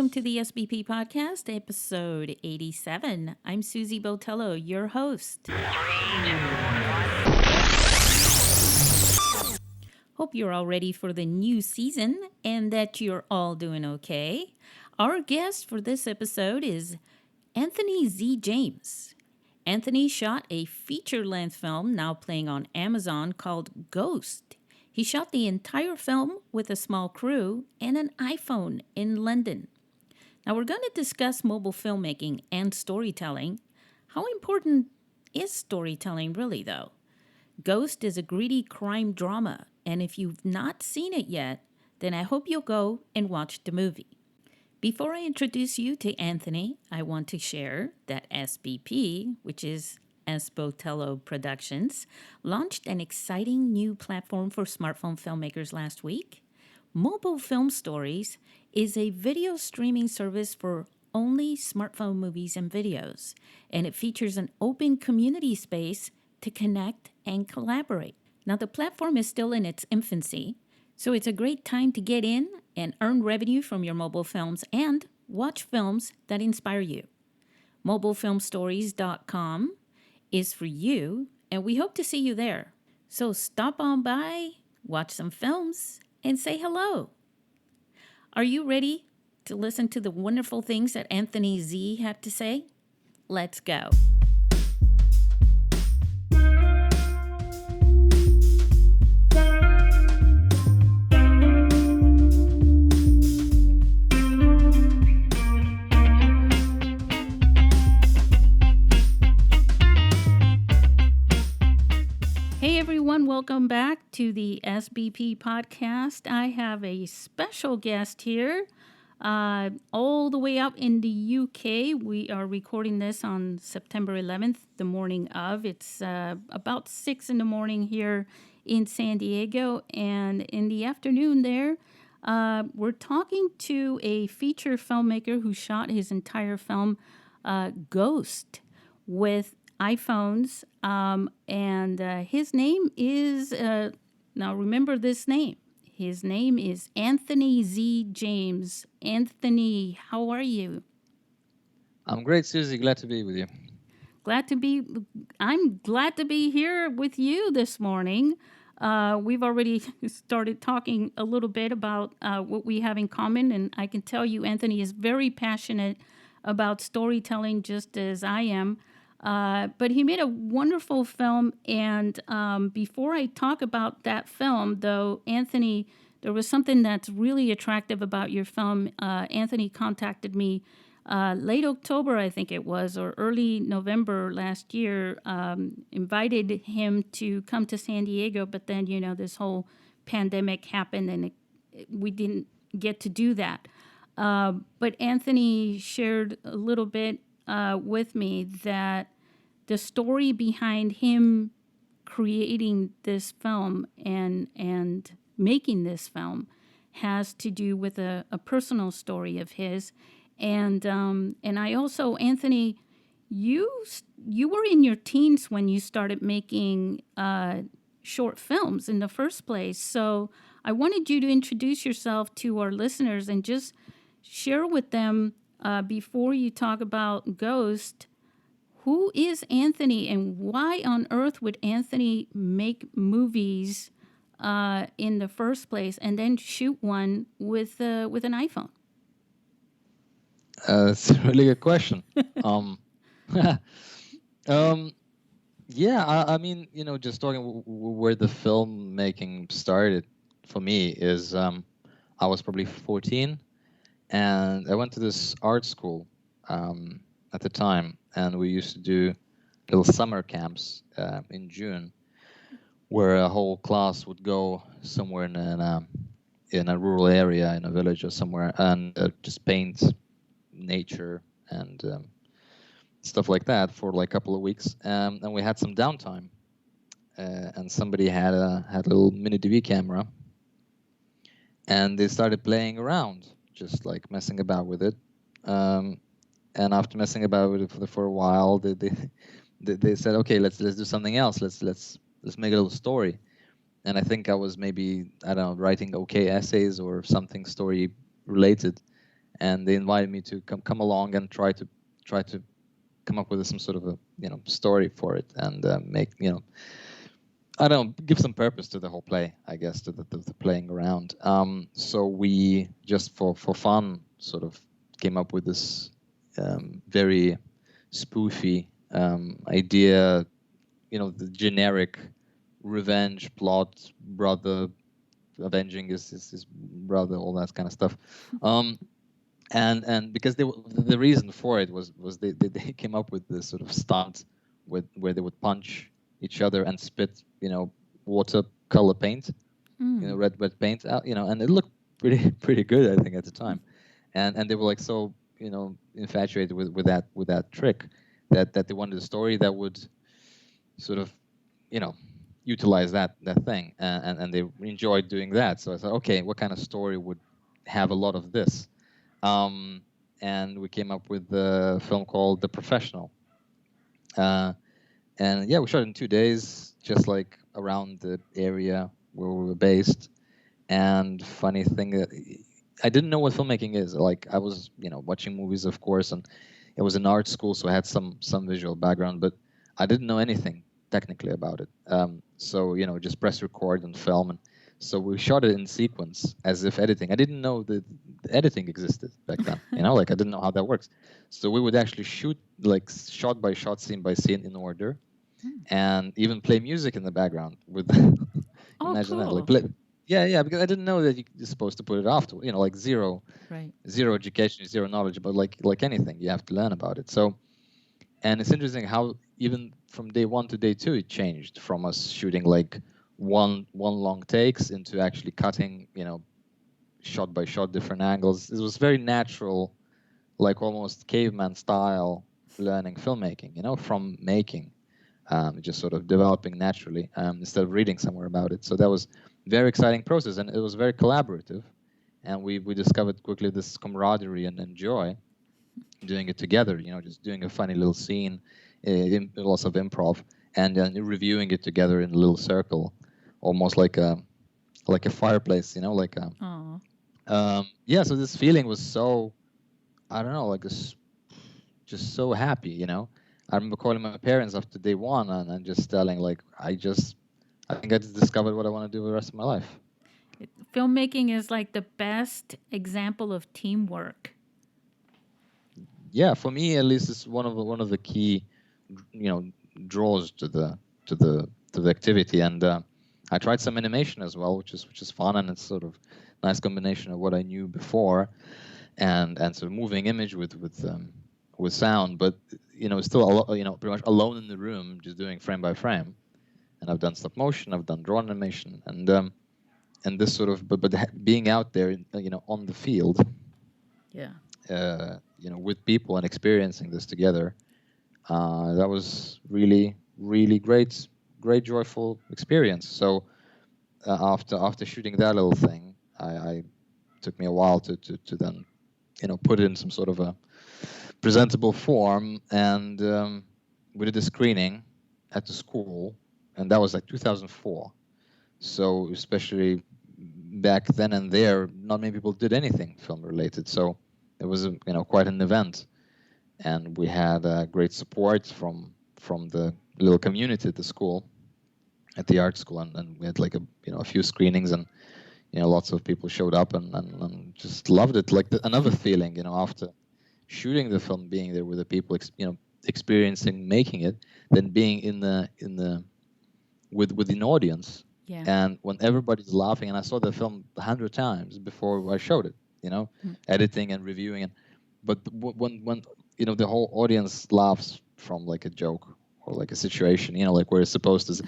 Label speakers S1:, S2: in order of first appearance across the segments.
S1: welcome to the SBP Podcast, episode 87. I'm Susie Botello, your host. Hope you're all ready for the new season and that you're all doing okay. Our guest for this episode is Anthony Z. James. Anthony shot a feature-length film now playing on Amazon called Ghost. He shot the entire film with a small crew and an iPhone in London. Now we're going to discuss mobile filmmaking and storytelling. How important is storytelling really, though? Ghost is a gritty crime drama, and if you've not seen it yet, then I hope you'll go and watch the movie. Before I introduce you to Anthony, I want to share that SBP, which is S. Botello Productions, launched an exciting new platform for smartphone filmmakers last week. Mobile Film Stories is a video streaming service for only smartphone movies and videos, and it features an open community space to connect and collaborate. Now, the platform is still in its infancy, so it's a great time to get in and earn revenue from your mobile films and watch films that inspire you. mobilefilmstories.com is for you, and we hope to see you there. So stop on by, watch some films, and say hello. Are you ready to listen to the wonderful things that Anthony Z had to say? Let's go. Hey everyone, welcome back to the SBP Podcast. I have a special guest here, all the way up in the UK. We are recording this on September 11th, the morning of. It's about 6 in the morning here in San Diego, and in the afternoon there, we're talking to a feature filmmaker who shot his entire film, Ghost, with iPhones, and his name is, now remember this name, his name is Anthony Z. James. Anthony, how are you?
S2: I'm great, Susie. Glad to be with you.
S1: I'm glad to be here with you this morning. We've already started talking a little bit about what we have in common, and I can tell you Anthony is very passionate about storytelling just as I am. But he made a wonderful film, and before I talk about that film, though, Anthony, there was something that's really attractive about your film. Anthony contacted me late October, I think it was, or early November last year, invited him to come to San Diego, but then, this whole pandemic happened, and we didn't get to do that. But Anthony shared a little bit with me that the story behind him creating this film and making this film has to do with a personal story of his. And I also, Anthony, you were in your teens when you started making short films in the first place. So I wanted you to introduce yourself to our listeners and just share with them, before you talk about Ghost, who is Anthony and why on earth would Anthony make movies in the first place and then shoot one with an iPhone?
S2: That's a really good question. Yeah, I mean, just talking where the filmmaking started for me is I was probably 14. And I went to this art school at the time, and we used to do little summer camps in June, where a whole class would go somewhere in a rural area, in a village or somewhere, and just paint nature and stuff like that for like a couple of weeks. And we had some downtime, and somebody had a little MiniDV camera, and they started playing around, just like messing about with it, and after messing about with it for a while, they said, okay, let's do something else. Let's make a little story. And I think I was maybe, I don't know, writing okay essays or something story related, and they invited me to come along and try to come up with some sort of a story for it, and make I don't know, give some purpose to the whole play, I guess, to the playing around. So we just for fun sort of came up with this very spoofy idea, the generic revenge plot, brother avenging his brother, all that kind of stuff. And because the reason for it was they came up with this sort of stunt where they would punch each other and spit watercolor paint, red paint out, and it looked pretty good, I think, at the time. And they were like so infatuated with that trick that they wanted a story that would sort of utilize that thing, and they enjoyed doing that. So I thought, okay, what kind of story would have a lot of this? And we came up with the film called The Professional. And yeah, we shot it in 2 days, just like around the area where we were based. And funny thing that I didn't know what filmmaking is. Like, I was, watching movies, of course, and it was an art school, so I had some visual background, but I didn't know anything technically about it. So just press record and film, and so we shot it in sequence as if editing. I didn't know that editing existed back then. Like, I didn't know how that works. So we would actually shoot like shot by shot, scene by scene in order, and even play music in the background with.
S1: Oh,
S2: Imagine that, like
S1: cool.
S2: yeah, because I didn't know that you're supposed to put it after. Like zero
S1: Right.
S2: education, zero knowledge, but like anything, you have to learn about it. So, and it's interesting how even from day 1 to day 2, it changed from us shooting like one long takes into actually cutting, shot by shot, different angles. It was very natural, like almost caveman style learning filmmaking, from making, just sort of developing naturally, instead of reading somewhere about it. So that was very exciting process, and it was very collaborative, and we discovered quickly this camaraderie and joy doing it together, just doing a funny little scene, lots of improv, and then reviewing it together in a little circle, almost like a fireplace, like yeah. So this feeling was so, I don't know, like just so happy, I remember calling my parents after day 1 and just telling, like, I think I just discovered what I want to do the rest of my life.
S1: Filmmaking is like the best example of teamwork.
S2: Yeah, for me at least, it's one of the key, draws to the activity. And I tried some animation as well, which is fun, and it's sort of nice combination of what I knew before, and sort of moving image with sound, but still pretty much alone in the room, just doing frame by frame. And I've done stop motion, I've done drawn animation, and this sort of, but being out there, on the field,
S1: Yeah.
S2: with people and experiencing this together, that was really, really great, joyful experience. So after shooting that little thing, I took me a while to then, put it in some sort of a presentable form, and we did a screening at the school, and that was like 2004. So especially back then and there, not many people did anything film related. So it was quite an event, and we had great support from the little community at the school, at the art school, and we had like a few screenings, and lots of people showed up and just loved it. Like another feeling, after shooting the film, being there with the people, experiencing making it, then being in the with an audience.
S1: Yeah.
S2: And when everybody's laughing, and I saw the film 100 times before I showed it, editing and reviewing it. But when the whole audience laughs from like a joke or like a situation, like where it's supposed to,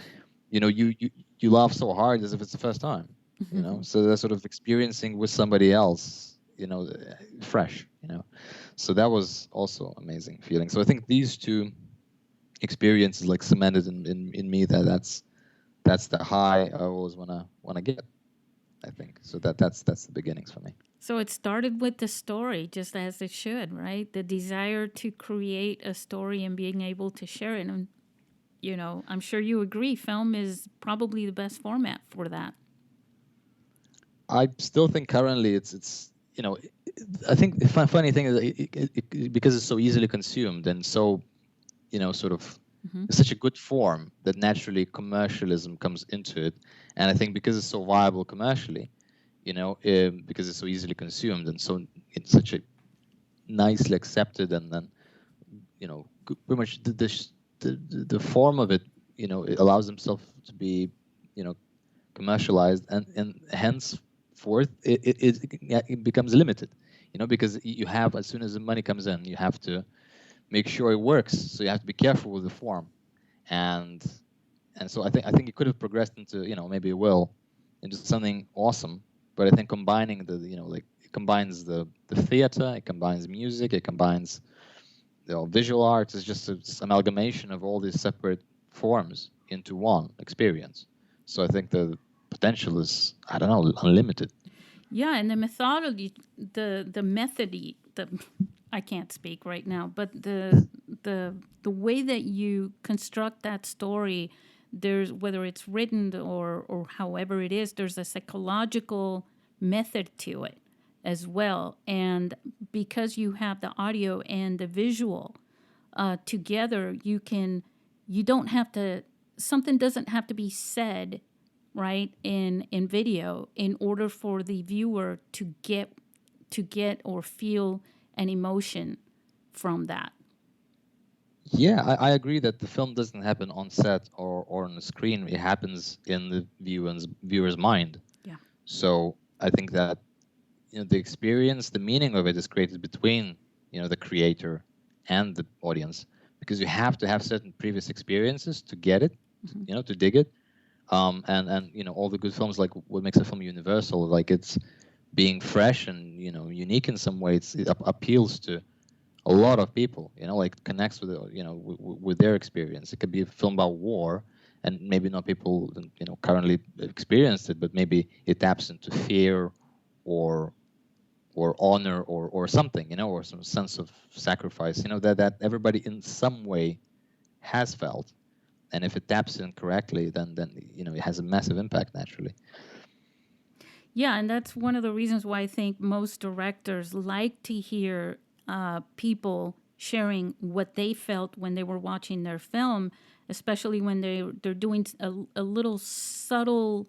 S2: you laugh so hard as if it's the first time, So they're sort of experiencing with somebody else, fresh, So that was also amazing feeling. So I think these two experiences like cemented in me that's the high I always wanna get, I think. So that's the beginnings for me.
S1: So it started with the story, just as it should, right? The desire to create a story and being able to share it. And, I'm sure you agree, film is probably the best format for that.
S2: I still think currently it's I think the funny thing is because it's so easily consumed and so, sort of,
S1: Hmm.
S2: it's such a good form that naturally commercialism comes into it. And I think because it's so viable commercially, because it's so easily consumed and so it's such a nicely accepted, and then, pretty much the form of it, it allows himself to be, you know, commercialized, and henceforth it becomes limited, because you have, as soon as the money comes in, you have to make sure it works, so you have to be careful with the form. And and so I think it could have progressed into, maybe it will, into something awesome. But I think combining like, it combines the theater, it combines music, it combines, visual art. Is just an amalgamation of all these separate forms into one experience. So I think the potential is, I don't know, unlimited.
S1: Yeah, and the methodology, the methody, the I can't speak right now, but the way that you construct that story, there's, whether it's written or however it is, there's a psychological method to it as well. And because you have the audio and the visual together, you don't have to, something doesn't have to be said, right, in video in order for the viewer to get or feel an emotion from that.
S2: Yeah, I agree that the film doesn't happen on set or on the screen. It happens in the viewer's mind.
S1: Yeah.
S2: So I think that, the experience, the meaning of it is created between, the creator and the audience, because you have to have certain previous experiences to get it,
S1: Mhm.
S2: to dig it. And all the good films, like what makes a film universal, like it's being fresh and, unique in some way. It appeals to a lot of people, like connects with with their experience. It could be a film about war, and maybe not people, currently experienced it, but maybe it taps into fear, or honor, or something, or some sense of sacrifice, that everybody in some way has felt. And if it taps in correctly, then it has a massive impact naturally.
S1: Yeah, and that's one of the reasons why I think most directors like to hear people sharing what they felt when they were watching their film, especially when they're doing a little subtle.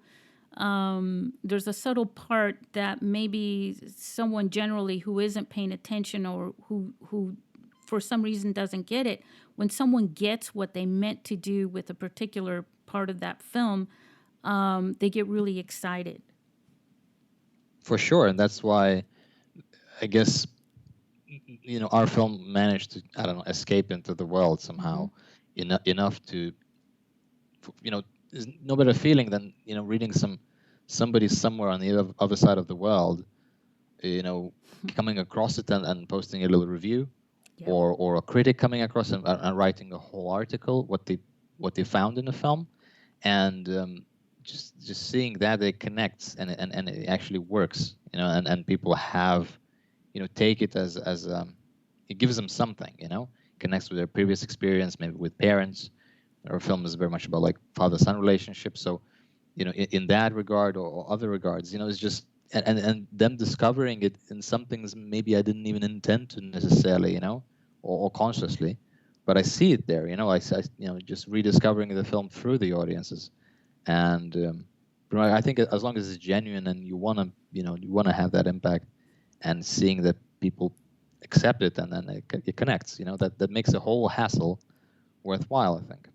S1: There's a subtle part that maybe someone generally who isn't paying attention, or who for some reason doesn't get it. When someone gets what they meant to do with a particular part of that film, they get really excited.
S2: For sure. And that's why, I guess, our film managed to, I don't know, escape into the world
S1: Mm-hmm.
S2: somehow, enough to, there's no better feeling than, reading somebody somewhere on the other side of the world, coming across it, and posting a little review,
S1: Yep.
S2: or a critic coming across, and writing a whole article, what they found in the film. And just seeing that it connects, and it actually works, and people have, take it as it gives them something, connects with their previous experience, maybe with parents. Our film is very much about, like, father-son relationships. So, in that regard, or other regards, it's just, and them discovering it in some things maybe I didn't even intend to necessarily, or consciously, but I see it there. Just rediscovering the film through the audiences. And I think as long as it's genuine, and you want to have that impact, and seeing that people accept it, and then it connects, that makes the whole hassle worthwhile, I think.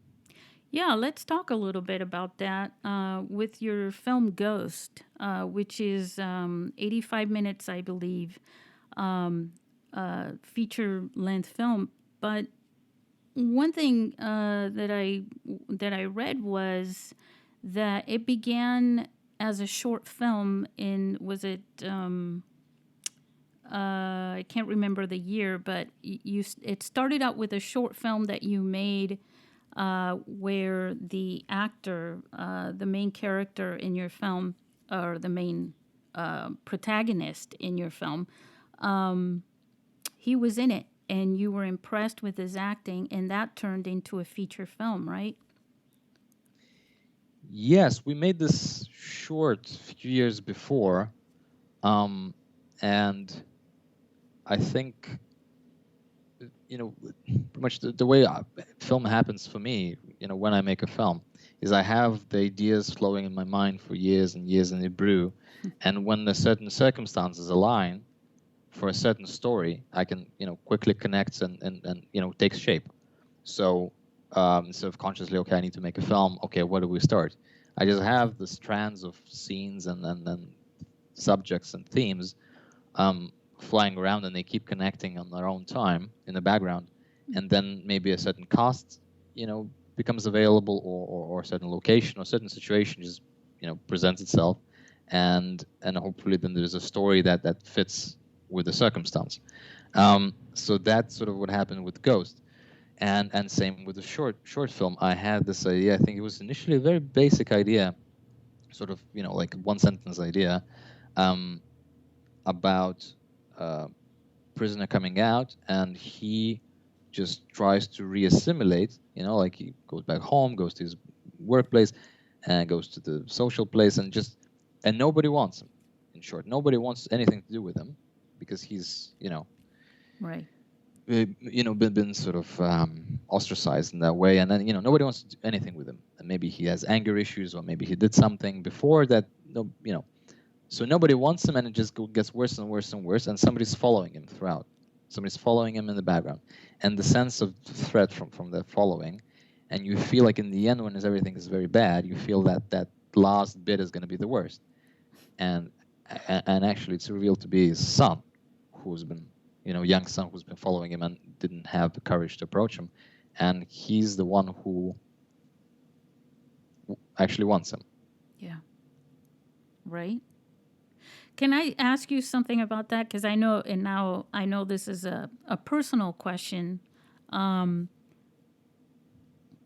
S1: Yeah, let's talk a little bit about that with your film Ghost, which is 85 minutes, I believe, feature length film. But one thing that I read was that it began as a short film in, was it I can't remember the year, but it started out with a short film that you made where the actor, the main character in your film, or the main protagonist in your film, he was in it, and you were impressed with his acting, and that turned into a feature film, right?
S2: Yes, we made this short a few years before, and I think, pretty much the way film happens for me, when I make a film, is I have the ideas flowing in my mind for years and years, and they brew. And when the certain circumstances align for a certain story, I can, quickly connect and takes shape. So instead of consciously, okay, I need to make a film. Okay, where do we start? I just have the strands of scenes and subjects and themes flying around, and they keep connecting on their own time in the background. And then maybe a certain cast, becomes available, or a certain location or certain situation just, presents itself, and hopefully then there's a story that fits with the circumstance. So that's sort of what happened with Ghost. And same with the short film. I had this idea. I think it was initially a very basic idea, sort of, like one sentence idea, about a prisoner coming out, and he just tries to reassimilate. Like he goes back home, goes to his workplace, and goes to the social place, and nobody wants him. In short, nobody wants anything to do with him because he's,
S1: Right.
S2: been sort of ostracized in that way, and then nobody wants to do anything with him, and maybe he has anger issues, or maybe he did something before that, so nobody wants him, and it just gets worse and worse and worse, and somebody's following him throughout. Somebody's following him in the background, and the sense of threat from that following, and you feel like in the end, when everything is very bad, you feel that last bit is going to be the worst, and actually it's revealed to be his son, who's been, young son who's been following him and didn't have the courage to approach him, and he's the one who actually wants him.
S1: Yeah. Right. Can I ask you something about that? Because I know, and now I know this is a personal question. But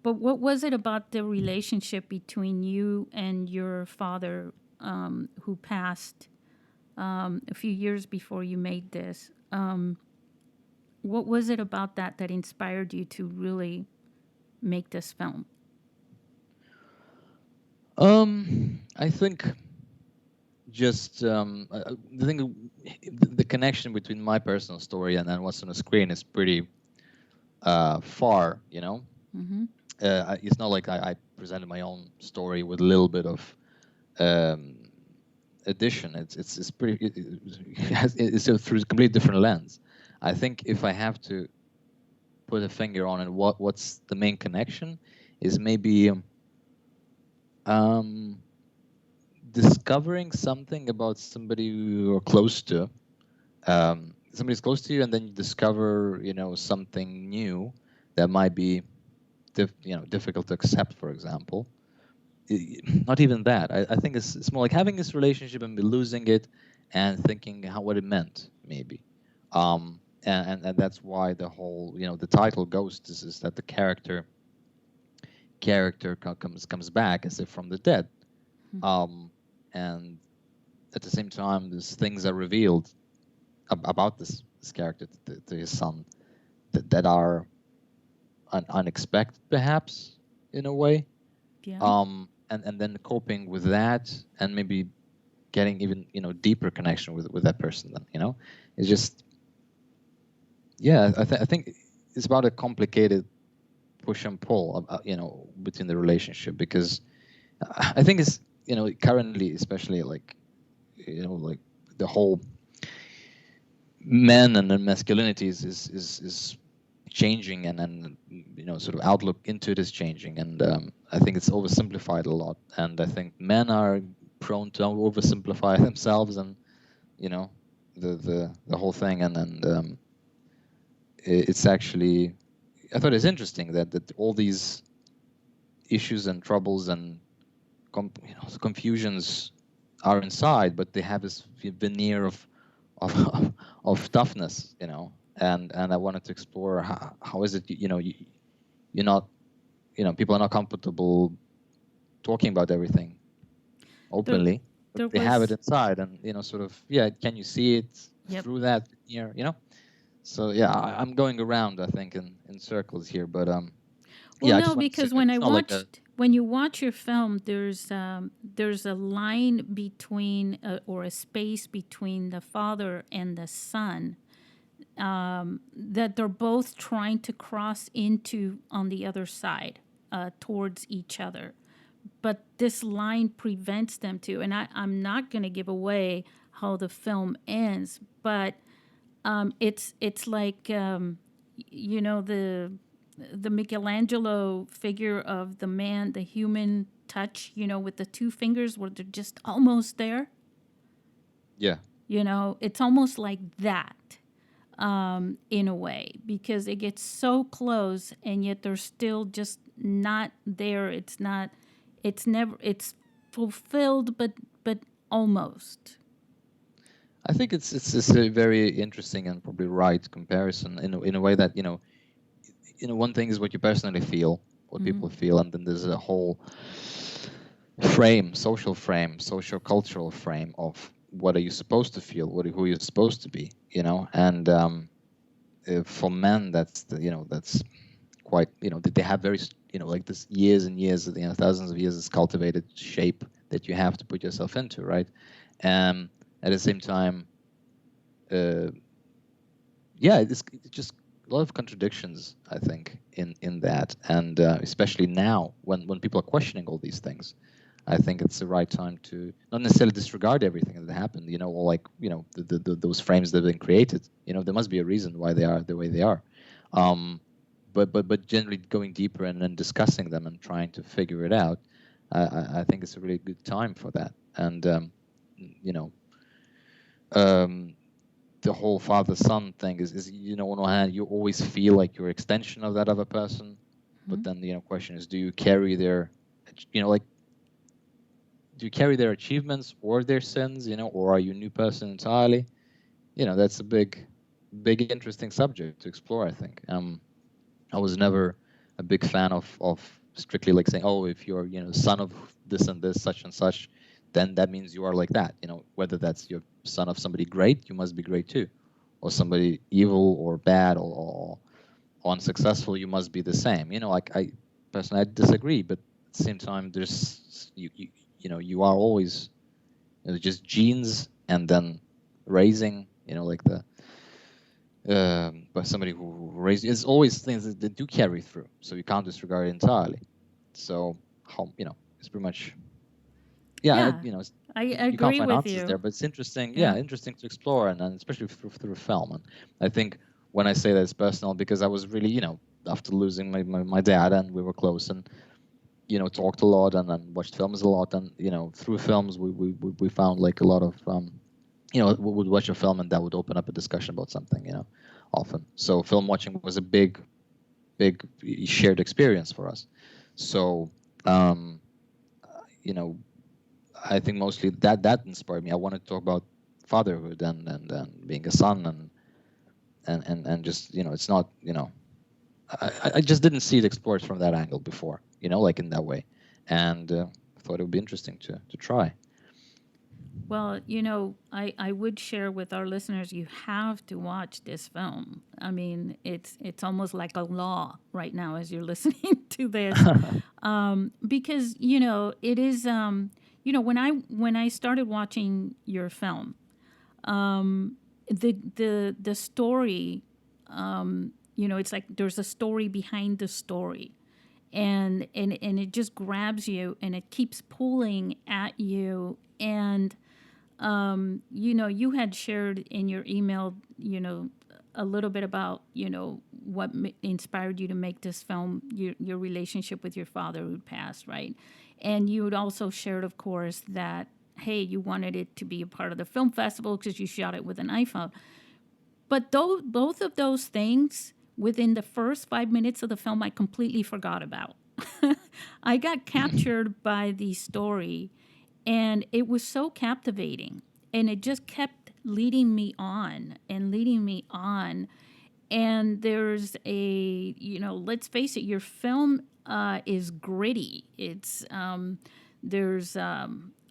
S1: what was it about the relationship between you and your father, who passed a few years before you made this? What was it about that inspired you to really make this film?
S2: I think just the thing, the connection between my personal story and then what's on the screen is pretty far.
S1: Mm-hmm.
S2: It's not like I presented my own story with a little bit of addition. It's pretty. It's through a completely different lens. I think if I have to put a finger on it, what's the main connection is maybe discovering something about somebody you're close to. Somebody's close to you, and then you discover, something new that might be, difficult to accept. For example, not even that. I think it's more like having this relationship and losing it, and thinking what it meant, maybe. And that's why the whole, the title Ghost is that the character comes back as if from the dead. And at the same time, there's things are revealed about this character to his son that are unexpected, perhaps, in a way.
S1: Yeah.
S2: And then coping with that, and maybe getting even, deeper connection with that person. Then, it's just, yeah, I think it's about a complicated push and pull, between the relationship, because I think it's, currently, especially like, like the whole men and then masculinity is changing, and sort of outlook into it is changing, and I think it's oversimplified a lot, and I think men are prone to oversimplify themselves, and the whole thing, and it's actually, I thought it's interesting that all these issues and troubles and confusions are inside, but they have this veneer of of toughness, and I wanted to explore how is it, you're not, people are not comfortable talking about everything openly,
S1: there
S2: but they have it
S1: was
S2: inside, and sort of, can you see it through that veneer, so yeah, I'm going around, I think, in circles here, but
S1: Well,
S2: yeah, I
S1: no,
S2: just want to say
S1: because
S2: that
S1: when
S2: it's not like a,
S1: when you watch your film, there's a line between or a space between the father and the son that they're both trying to cross into on the other side towards each other. But this line prevents them to. And I'm not going to give away how the film ends, but it's like the Michelangelo figure of the man, the human touch, with the two fingers where they're just almost there.
S2: Yeah.
S1: It's almost like that in a way, because it gets so close and yet they're still just not there. It's fulfilled, but almost.
S2: I think it's a very interesting and probably right comparison in a way that one thing is what you personally feel, what people feel, and then there's a whole social frame, social cultural frame of what are you supposed to feel, who you're supposed to be, and for men that's that's quite that they have very like this years and years, thousands of years, this cultivated shape that you have to put yourself into, right? At the same time, it's just a lot of contradictions, I think, in that, and especially now when people are questioning all these things, I think it's the right time to not necessarily disregard everything that happened, or like those frames that have been created. There must be a reason why they are the way they are, but generally going deeper and then discussing them and trying to figure it out. I think it's a really good time for that, and the whole father-son thing is on one hand you always feel like you're an extension of that other person, but then the question is, do you carry their achievements or their sins, or are you a new person entirely? That's a big interesting subject to explore, I think. I was never a big fan of strictly like saying, oh, if you're son of this and this, such and such, then that means you are like that. Whether that's your son of somebody great, you must be great too, or somebody evil or bad or unsuccessful, you must be the same. Like I personally, I disagree, but at the same time, there's you are always just genes and then raising, like the but somebody who raised, it's always things that do carry through, so you can't disregard it entirely. So how it's pretty much
S1: I
S2: you can't
S1: agree
S2: find
S1: with
S2: answers
S1: you.
S2: there, but it's interesting.
S1: Yeah.
S2: Interesting to explore, and especially through film. And I think when I say that it's personal, because I was really after losing my dad, and we were close, and talked a lot and watched films a lot, and through films we found like a lot of we would watch a film and that would open up a discussion about something, often. So film watching was a big shared experience for us. So I think mostly that inspired me. I wanted to talk about fatherhood and being a son, and just it's not I just didn't see it explored from that angle before, like in that way, and thought it would be interesting to try.
S1: Well, I would share with our listeners, you have to watch this film. I mean, it's almost like a law right now as you're listening to this, because it is. When I started watching your film, the story, it's like there's a story behind the story, and it just grabs you and it keeps pulling at you. And you had shared in your email, a little bit about, what inspired you to make this film, your relationship with your father who passed, right? And you had also shared, of course, that, hey, you wanted it to be a part of the film festival because you shot it with an iPhone. But both of those things, within the first 5 minutes of the film, I completely forgot about. I got captured by the story, and it was so captivating, and it just kept leading me on and leading me on. And there's let's face it, your film is gritty.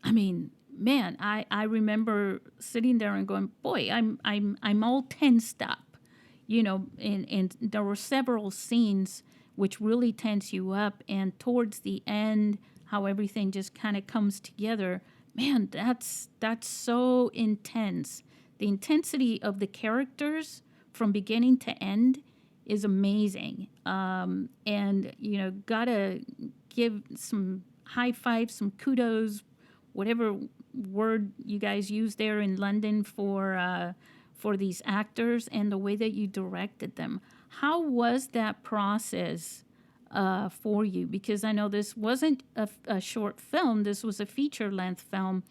S1: I mean, man, I remember sitting there and going, boy, I'm all tensed up, and there were several scenes which really tense you up, and towards the end, how everything just kind of comes together. Man, that's so intense. The intensity of the characters from beginning to end is amazing. And, gotta give some high fives, some kudos, whatever word you guys use there in London for these actors and the way that you directed them. How was that process for you? Because I know this wasn't a short film, this was a feature length film.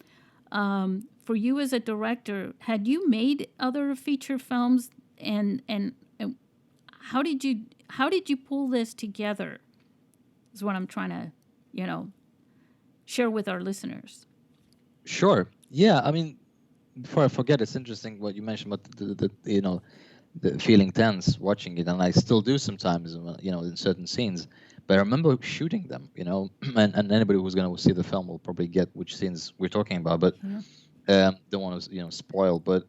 S1: For you as a director, had you made other feature films, and how did you pull this together? Is what I'm trying to, share with our listeners.
S2: Sure. Yeah. I mean, before I forget, it's interesting what you mentioned about the feeling tense watching it, and I still do sometimes, in certain scenes. But I remember shooting them, and anybody who's going to see the film will probably get which scenes we're talking about. But don't want to, spoil. But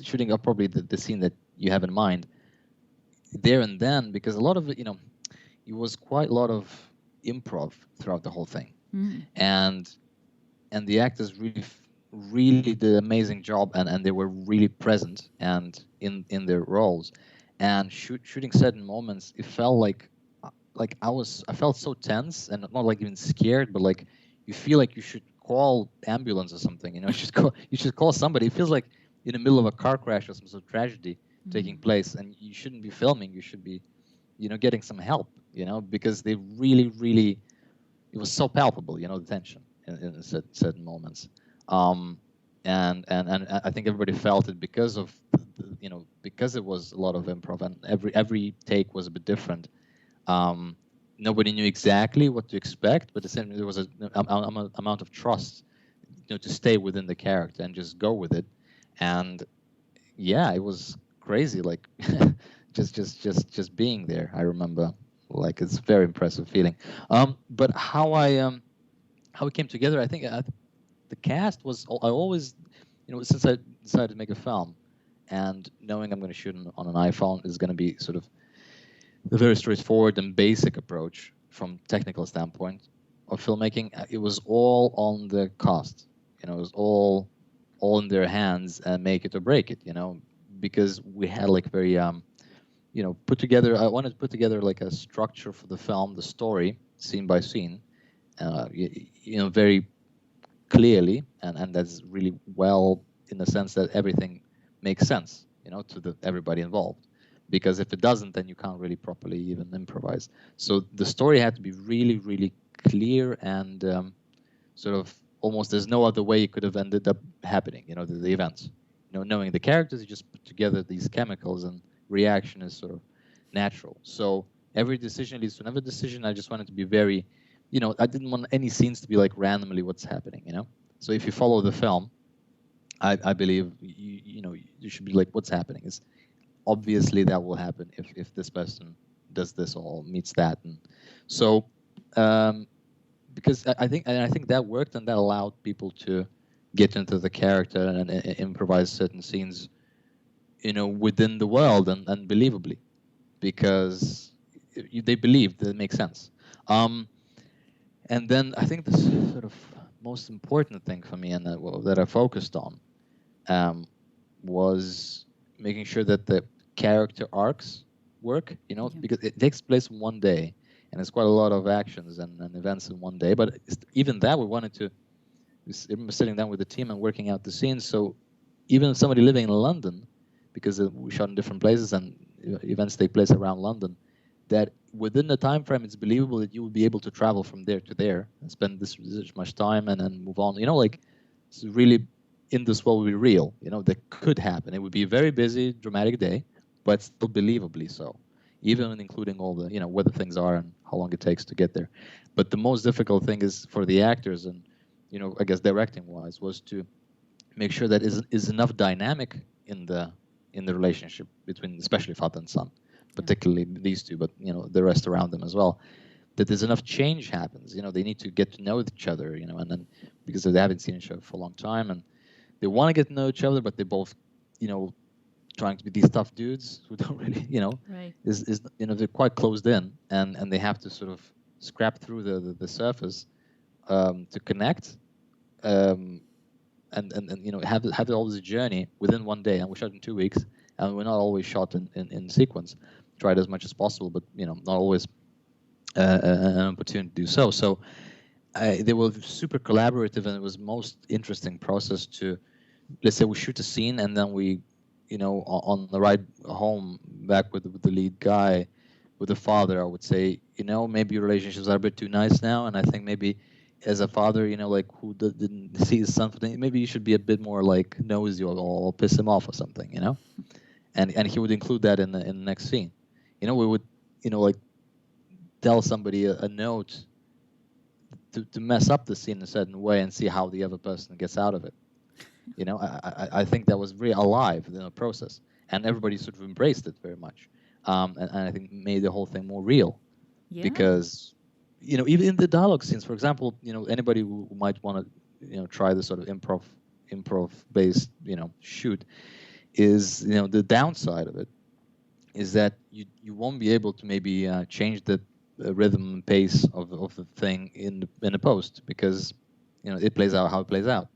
S2: shooting up probably the scene that you have in mind there and then, because a lot of it, it was quite a lot of improv throughout the whole thing, and the actors really did an amazing job, and they were really present and in their roles, and shooting certain moments, it felt like I felt so tense, and not like even scared, but like you feel like you should call ambulance or something, you should call somebody. It feels like in the middle of a car crash or some sort of tragedy taking place, and you shouldn't be filming, you should be getting some help, because they really, it was so palpable, the tension in certain moments. And I think everybody felt it because of because it was a lot of improv, and every take was a bit different. Nobody knew exactly what to expect, but essentially there was an amount of trust, to stay within the character and just go with it. And yeah, it was crazy, like just being there. I remember, like, it's a very impressive feeling. But how it came together, I think the cast was, I always, since I decided to make a film, and knowing I'm going to shoot on an iPhone is going to be sort of a very straightforward and basic approach from technical standpoint of filmmaking. It was all on the cast, it was all in their hands, and make it or break it, because we had like very put together. I wanted to put together like a structure for the film, the story, scene by scene, very clearly, and that's really well, in the sense that everything makes sense, to everybody involved. Because if it doesn't, then you can't really properly even improvise. So the story had to be really, really clear, and sort of almost there's no other way it could have ended up happening. The events. Knowing the characters, you just put together these chemicals, and reaction is sort of natural. So every decision leads to another decision. I just wanted to be very, I didn't want any scenes to be like randomly what's happening. So if you follow the film, I believe you should be like, what's happening is obviously that will happen if this person does this or meets that. And so because I think that worked, and that allowed people to get into the character and improvise certain scenes, within the world, and believably, because they believed that it makes sense. And then I think the sort of most important thing for me, and that I focused on, was making sure that the character arcs work, because it takes place in one day, and it's quite a lot of actions and events in one day. But even that, we wanted to, I remember sitting down with the team and working out the scenes. So even somebody living in London, because we shot in different places and events take place around London, that within the time frame, it's believable that you will be able to travel from there to there and spend this much time and then move on. Like, it's really, in this world, will be real. That could happen. It would be a very busy, dramatic day, but still believably so, even including all the, whether things are and how long it takes to get there. But the most difficult thing is for the actors, and, I guess directing-wise, was to make sure that is enough dynamic in the relationship between, especially father and son, particularly these two, but the rest around them as well, that there's enough change happens. They need to get to know each other, and then, because they haven't seen each other for a long time, and they want to get to know each other, but they both, trying to be these tough dudes who don't really,
S1: right.
S2: is they're quite closed in, and they have to sort of scrap through the surface to connect, and have all this journey within one day. And we shot in 2 weeks, and we're not always shot in sequence. Tried as much as possible, but not always an opportunity to do so. So they were super collaborative, and it was most interesting process to, let's say we shoot a scene, and then we, on the ride home back with the lead guy, with the father, I would say, maybe your relationships are a bit too nice now, and I think maybe as a father, like who didn't see his son, maybe you should be a bit more like nosy, or piss him off or something, and he would include that in the next scene. We would, like tell somebody a note to mess up the scene in a certain way and see how the other person gets out of it. I think that was very alive in the process, and everybody sort of embraced it very much, and I think made the whole thing more real.
S1: Yeah.
S2: Because even in the dialogue scenes, for example, anybody who might want to try this sort of improv based shoot, is the downside of it is that you won't be able to maybe change the rhythm and pace of the thing in the post, because it plays out how it plays out.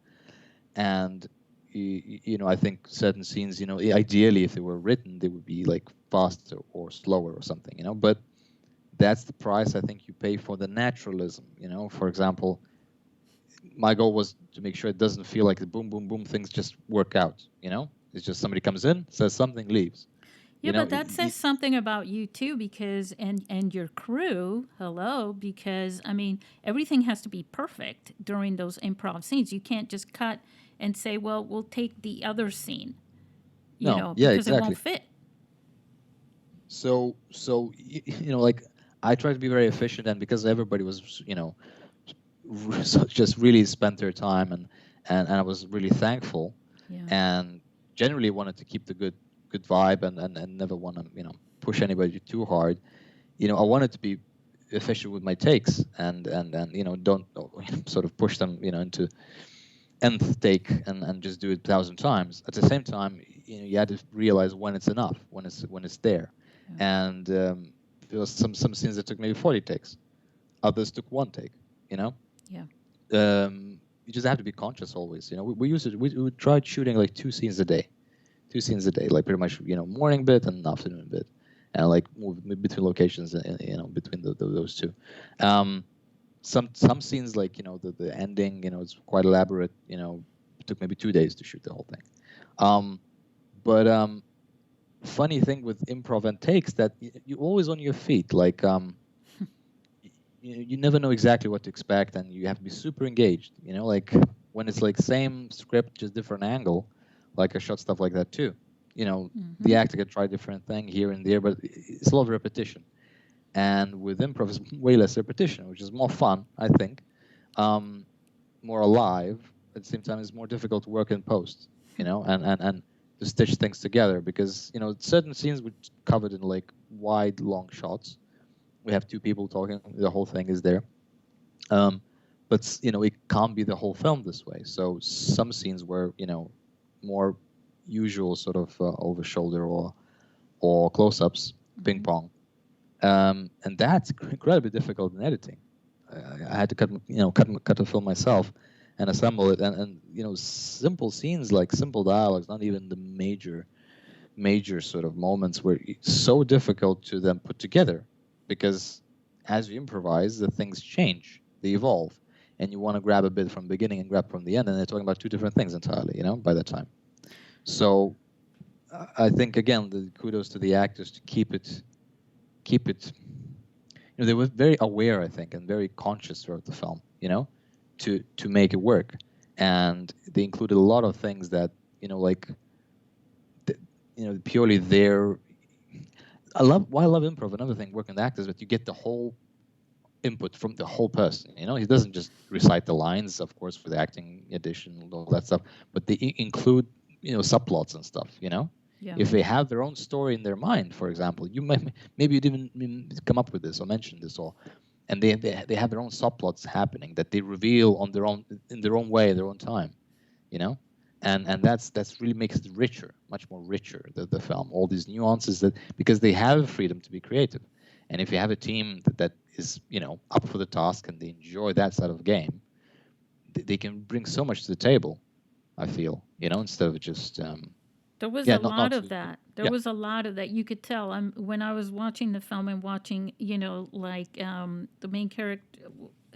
S2: And I think certain scenes, ideally if they were written, they would be like faster or slower or something, but that's the price I think you pay for the naturalism. For example, my goal was to make sure it doesn't feel like the boom boom boom things just work out. It's just somebody comes in, says something, leaves.
S1: Yeah, but that says something about you too, because and your crew, hello, because I mean everything has to be perfect during those improv scenes. You can't just cut and say, well, we'll take the other scene,
S2: Yeah,
S1: because it
S2: exactly.
S1: won't fit.
S2: So like I tried to be very efficient, and because everybody was just really spent their time, and I was really thankful,
S1: Yeah.
S2: and generally wanted to keep the good vibe, and never want to push anybody too hard. I wanted to be efficient with my takes, and don't sort of push them into nth take, and just do it 1,000 times. At the same time, you had to realize when it's enough, when it's there.
S1: Yeah.
S2: And there was some scenes that took maybe 40 takes, others took one take.
S1: Yeah.
S2: You just have to be conscious always. We used to we tried shooting like two scenes a day, like pretty much morning bit and afternoon bit, and like move between locations, between those two. Some scenes, like the ending, it's quite elaborate. It took maybe 2 days to shoot the whole thing. But funny thing with improv and takes, that you're always on your feet. Like you never know exactly what to expect, and you have to be super engaged. Like when it's like same script, just different angle. Like I shot stuff like that too. The actor could try different thing here and there, but it's a lot of repetition. And with improv, it's way less repetition, which is more fun, I think, more alive. At the same time, it's more difficult to work in post, and to stitch things together, because certain scenes we covered in like wide, long shots. We have two people talking, the whole thing is there. But it can't be the whole film this way. So some scenes were more usual sort of over shoulder or close-ups, ping pong. And that's incredibly difficult in editing. I had to cut the film myself and assemble it, and simple scenes, like simple dialogues, not even the major sort of moments, were so difficult to then put together, because as you improvise, the things change, they evolve, and you want to grab a bit from the beginning and grab from the end, and they're talking about two different things entirely, by that time. So I think, again, the kudos to the actors to keep it. They were very aware, I think, and very conscious throughout the film, to make it work. And they included a lot of things that, like, purely their. Why I love improv, another thing, working with actors, but you get the whole input from the whole person. He doesn't just recite the lines, of course, for the acting edition and all that stuff, but they include, subplots and stuff,
S1: Yeah.
S2: If they have their own story in their mind, for example, maybe you didn't come up with this or mention this, and they have their own subplots happening that they reveal in their own way, their own time, and that's really makes it richer, much more richer, the film. All these nuances, because they have freedom to be creative, and if you have a team that is up for the task and they enjoy that side of the game, they can bring so much to the table. I feel instead of just
S1: There was
S2: Yeah,
S1: a
S2: not
S1: lot
S2: not
S1: of
S2: to.
S1: that. There
S2: Yeah,
S1: was a lot of that. You could tell. When I was watching the film and watching, like the main character.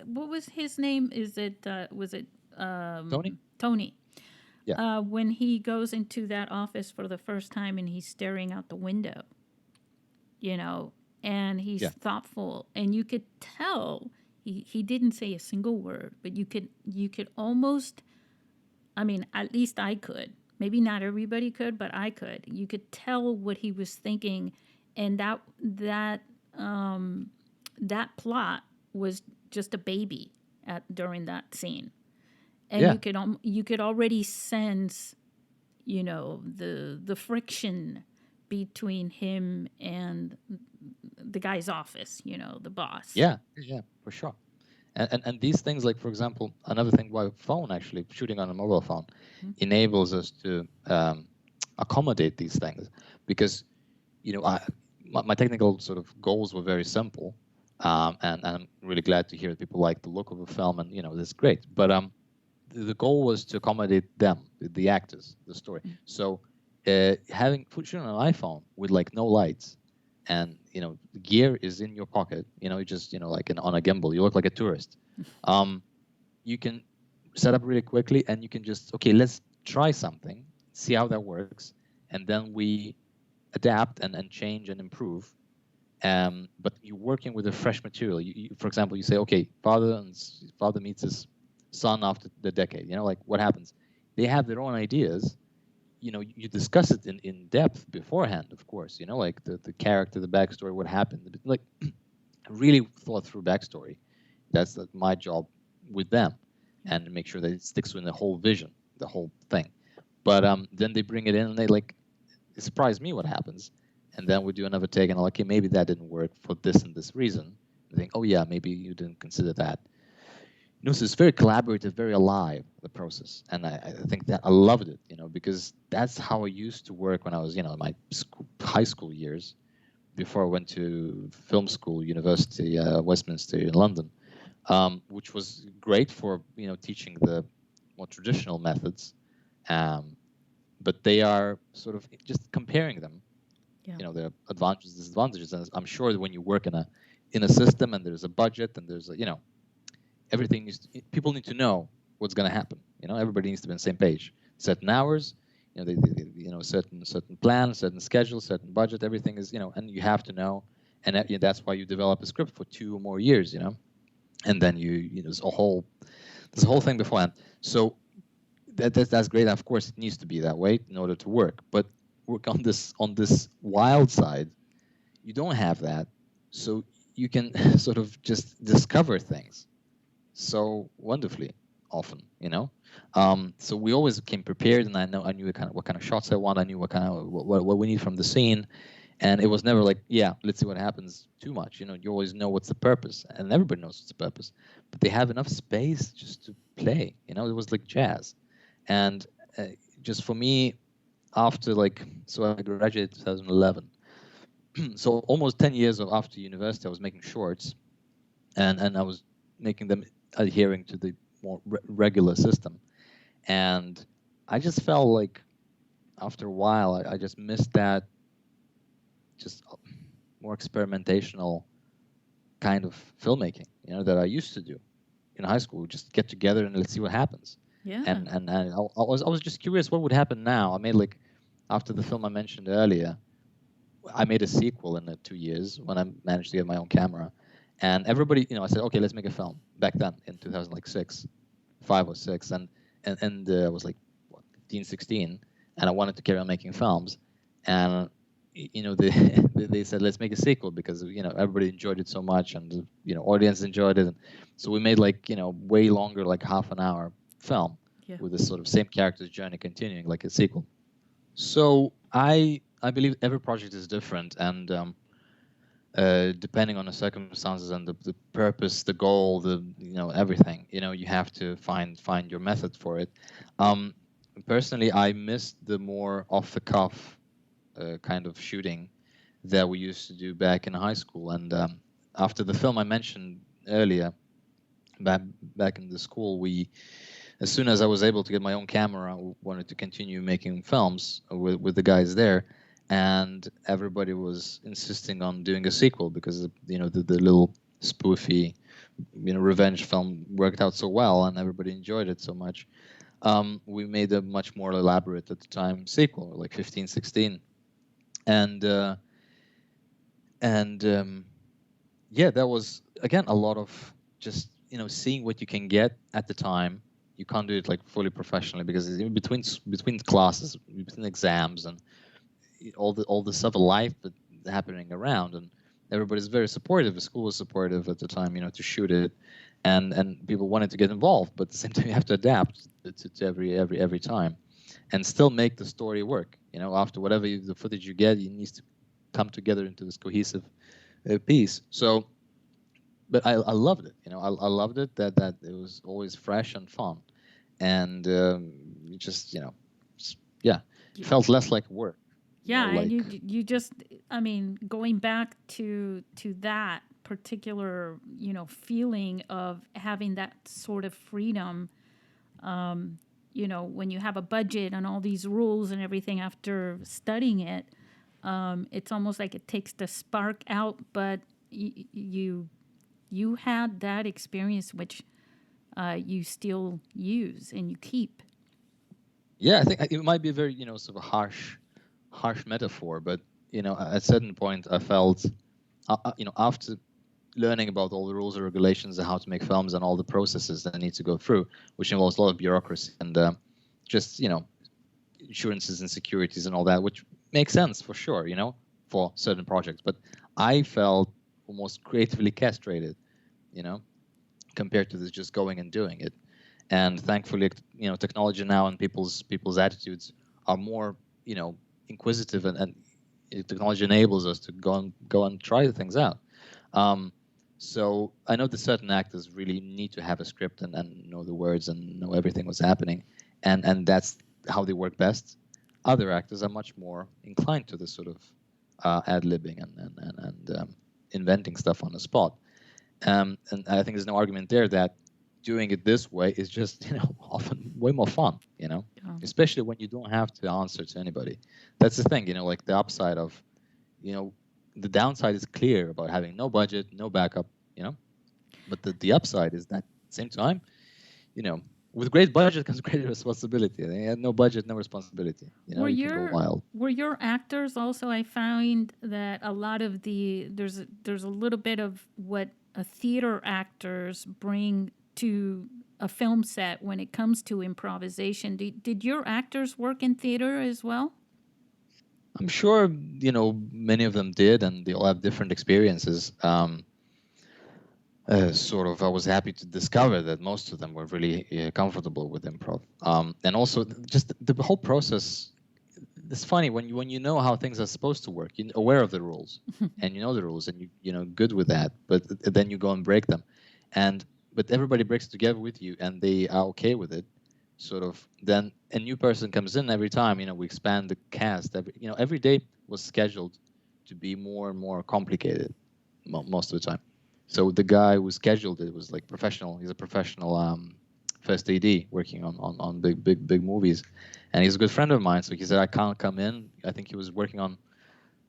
S1: What was his name? Is it was it
S2: Tony.
S1: Tony?
S2: Yeah,
S1: When he goes into that office for the first time and he's staring out the window, you know, and he's
S2: yeah,
S1: thoughtful, and you could tell he didn't say a single word, but you could almost, I mean, at least I could. Maybe not everybody could, but I could. You could tell what he was thinking, and that plot was just a baby during that scene, and
S2: yeah,
S1: you could already sense, the friction between him and the guy's office, the boss.
S2: yeah, for sure. And these things, like for example, another thing why phone actually shooting on a mobile phone enables us to accommodate these things, because my technical sort of goals were very simple, and I'm really glad to hear that people like the look of the film, and that's great. But the goal was to accommodate them, the actors, the story. So having shooting on an iPhone with like no lights, and the gear is in your pocket, you just like on a gimbal, you look like a tourist. You can set up really quickly, and you can just, okay, let's try something, see how that works, and then we adapt and change and improve. But you're working with a fresh material. For example, you say, okay, father meets his son after the decade. Like what happens? They have their own ideas. You discuss it in depth beforehand, of course. Like the character, the backstory, what happened. Like really thought through backstory. That's my job with them, and make sure that it sticks within the whole vision, the whole thing. But then they bring it in, and it surprise me what happens, and then we do another take, and I'm like, okay, maybe that didn't work for this and this reason. I think, oh yeah, maybe you didn't consider that. So it's very collaborative, very alive, the process, and I think that I loved it, because that's how I used to work when I was, in my high school years, before I went to film school, University Westminster in London, which was great for teaching the more traditional methods, um, but they are sort of just comparing them,
S1: Yeah.
S2: their advantages, disadvantages, and I'm sure that when you work in a system and there's a budget and there's everything people need to know what's going to happen. Everybody needs to be on the same page. Certain hours, certain plan, certain schedule, certain budget. Everything is and you have to know, and that's why you develop a script for 2 or more years. And then there's a whole thing beforehand. So that's great. Of course, it needs to be that way in order to work. But work on this wild side, you don't have that, so you can sort of just discover things so wonderfully often. So we always came prepared, and I knew what kind of shots I want. I knew what we need from the scene, and it was never like, yeah, let's see what happens too much. You always know what's the purpose, and everybody knows what's the purpose, but they have enough space just to play. It was like jazz. And just for me, after so I graduated 2011, so almost 10 years after university, I was making shorts, and I was making them adhering to the more regular system. And I just felt like after a while, I just missed that just more experimentational kind of filmmaking, that I used to do in high school. Just get together and let's see what happens.
S1: Yeah.
S2: And I was just curious what would happen now. I made after the film I mentioned earlier, I made a sequel in 2 years when I managed to get my own camera, and everybody, I said, okay, let's make a film. Back then in 2006, 5 or 6, and I was like 15, 16, and I wanted to carry on making films, and they they said let's make a sequel because everybody enjoyed it so much, and audience enjoyed it, and so we made way longer, like half an hour film,
S1: Yeah.
S2: with this sort of same character's journey continuing like a sequel. So I believe every project is different, and depending on the circumstances and the purpose, the goal, everything, you have to find your method for it. Personally, I missed the more off the cuff kind of shooting that we used to do back in high school. And after the film I mentioned earlier, back in the school, we as soon as I was able to get my own camera, I wanted to continue making films with the guys there, and everybody was insisting on doing a sequel because the little spoofy revenge film worked out so well and everybody enjoyed it so much. We made a much more elaborate at the time sequel, like 15, 16, and yeah, that was again a lot of just seeing what you can get at the time. You can't do it like fully professionally because it's in between classes, between exams, and all the stuff of life that happening around, and everybody's very supportive. The school was supportive at the time, to shoot it, and people wanted to get involved, but at the same time you have to adapt to every time, and still make the story work. After whatever the footage you get, it needs to come together into this cohesive piece. So, but I loved it. I loved it that it was always fresh and fun, and yeah, it felt less like work.
S1: Yeah,
S2: Like,
S1: and you just, I mean, going back to that particular feeling of having that sort of freedom, when you have a budget and all these rules and everything after studying it, it's almost like it takes the spark out. But you had that experience, which you still use and you keep.
S2: Yeah, I think it might be a very sort of harsh metaphor, but at a certain point I felt after learning about all the rules and regulations and how to make films and all the processes that I need to go through, which involves a lot of bureaucracy and just insurances and securities and all that, which makes sense for sure, for certain projects. But I felt almost creatively castrated, compared to this just going and doing it. And thankfully, technology now and people's attitudes are more, inquisitive, and technology enables us to go and try things out. So I know that certain actors really need to have a script and know the words and know everything what's happening, and that's how they work best. Other actors are much more inclined to this sort of ad-libbing and inventing stuff on the spot. And I think there's no argument there that doing it this way is just often way more fun, especially when you don't have to answer to anybody. That's the thing, like the upside of, the downside is clear about having no budget, no backup, but the upside is that at the same time, with great budget comes great responsibility. They had no budget, no responsibility. You can go wild.
S1: Were your actors also? I found that a lot of there's a little bit of what a theater actors bring to a film set when it comes to improvisation. Did your actors work in theater as well?
S2: I'm sure many of them did, and they all have different experiences. Sort of, I was happy to discover that most of them were really comfortable with improv, and also just the whole process. It's funny when you know how things are supposed to work, you're aware of the rules, and you know the rules, and you good with that. But then you go and break them, but everybody breaks together with you, and they are okay with it. Sort of, then a new person comes in every time. We expand the cast. Every day was scheduled to be more and more complicated most of the time. So the guy who scheduled it was like professional. He's a professional first AD working on big movies, and he's a good friend of mine. So he said I can't come in. I think he was working on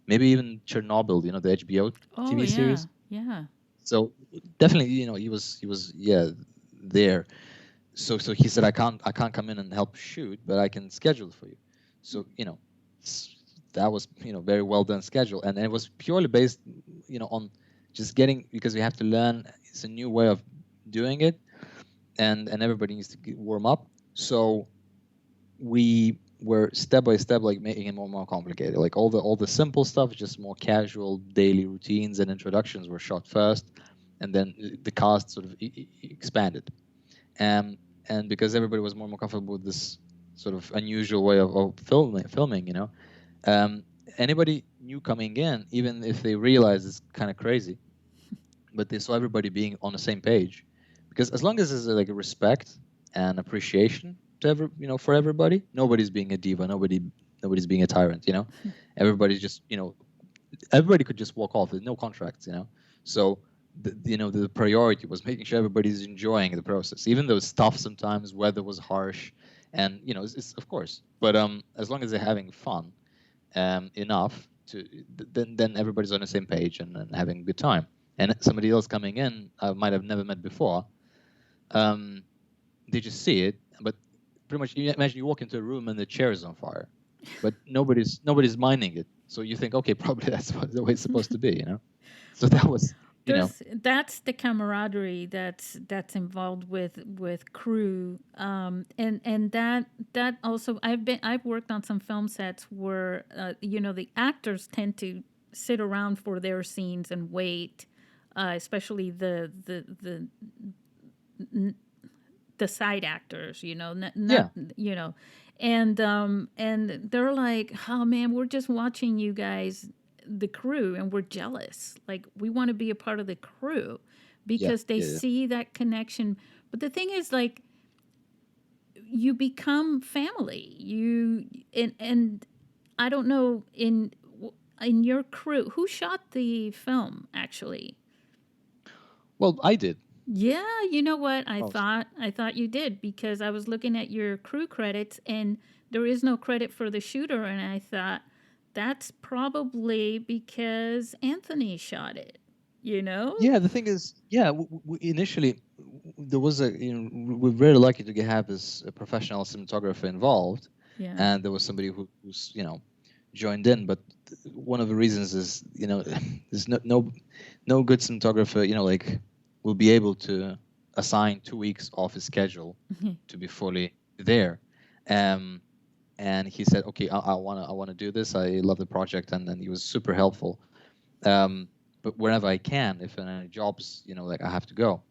S2: maybe even Chernobyl, the HBO TV series.
S1: Yeah.
S2: So definitely, he was there. So he said I can't come in and help shoot, but I can schedule it for you. So that was very well done schedule, and it was purely based on just getting, because we have to learn. It's a new way of doing it, and everybody needs to warm up. So we were step by step like making it more and more complicated. Like all the simple stuff, just more casual daily routines and introductions were shot first, and then the cast sort of expanded. And because everybody was more and more comfortable with this sort of unusual way of filming, anybody new coming in, even if they realize it's kind of crazy, but they saw everybody being on the same page, because as long as there's like a respect and appreciation to for everybody, nobody's being a diva, nobody's being a tyrant, everybody's just everybody could just walk off. There's no contracts, so the priority was making sure everybody's enjoying the process, even though it's tough sometimes, weather was harsh, and it's of course, but as long as they're having fun enough to, then everybody's on the same page and having a good time. And somebody else coming in I might have never met before, um, they just see it, but pretty much you imagine you walk into a room and the chair is on fire, but nobody's minding it, so you think, okay, probably that's the way it's supposed to be. So that was,
S1: That's the camaraderie that's involved with crew, and that also I've worked on some film sets where the actors tend to sit around for their scenes and wait, especially the side actors, not and they're like, oh man, we're just watching you guys, the crew, and we're jealous. Like, we want to be a part of the crew
S2: yeah,
S1: because they
S2: yeah,
S1: see that connection. But the thing is, like, you become family. And I don't know, in your crew, who shot the film actually?
S2: well, I did.
S1: Yeah, you know what? I
S2: Oh,
S1: thought I thought you did, because I was looking at your crew credits and there is no credit for the shooter, and I thought that's probably because Anthony shot it, you know?
S2: yeah, the thing is, yeah, initially there was we're very lucky to have this professional cinematographer involved,
S1: Yeah.
S2: and there was somebody who's joined in. But one of the reasons is there's no good cinematographer like will be able to assign 2 weeks off his schedule to be fully there. Um, and he said, okay, I wanna do this. I love the project, and then he was super helpful. But whenever I can, if any jobs, like I have to go.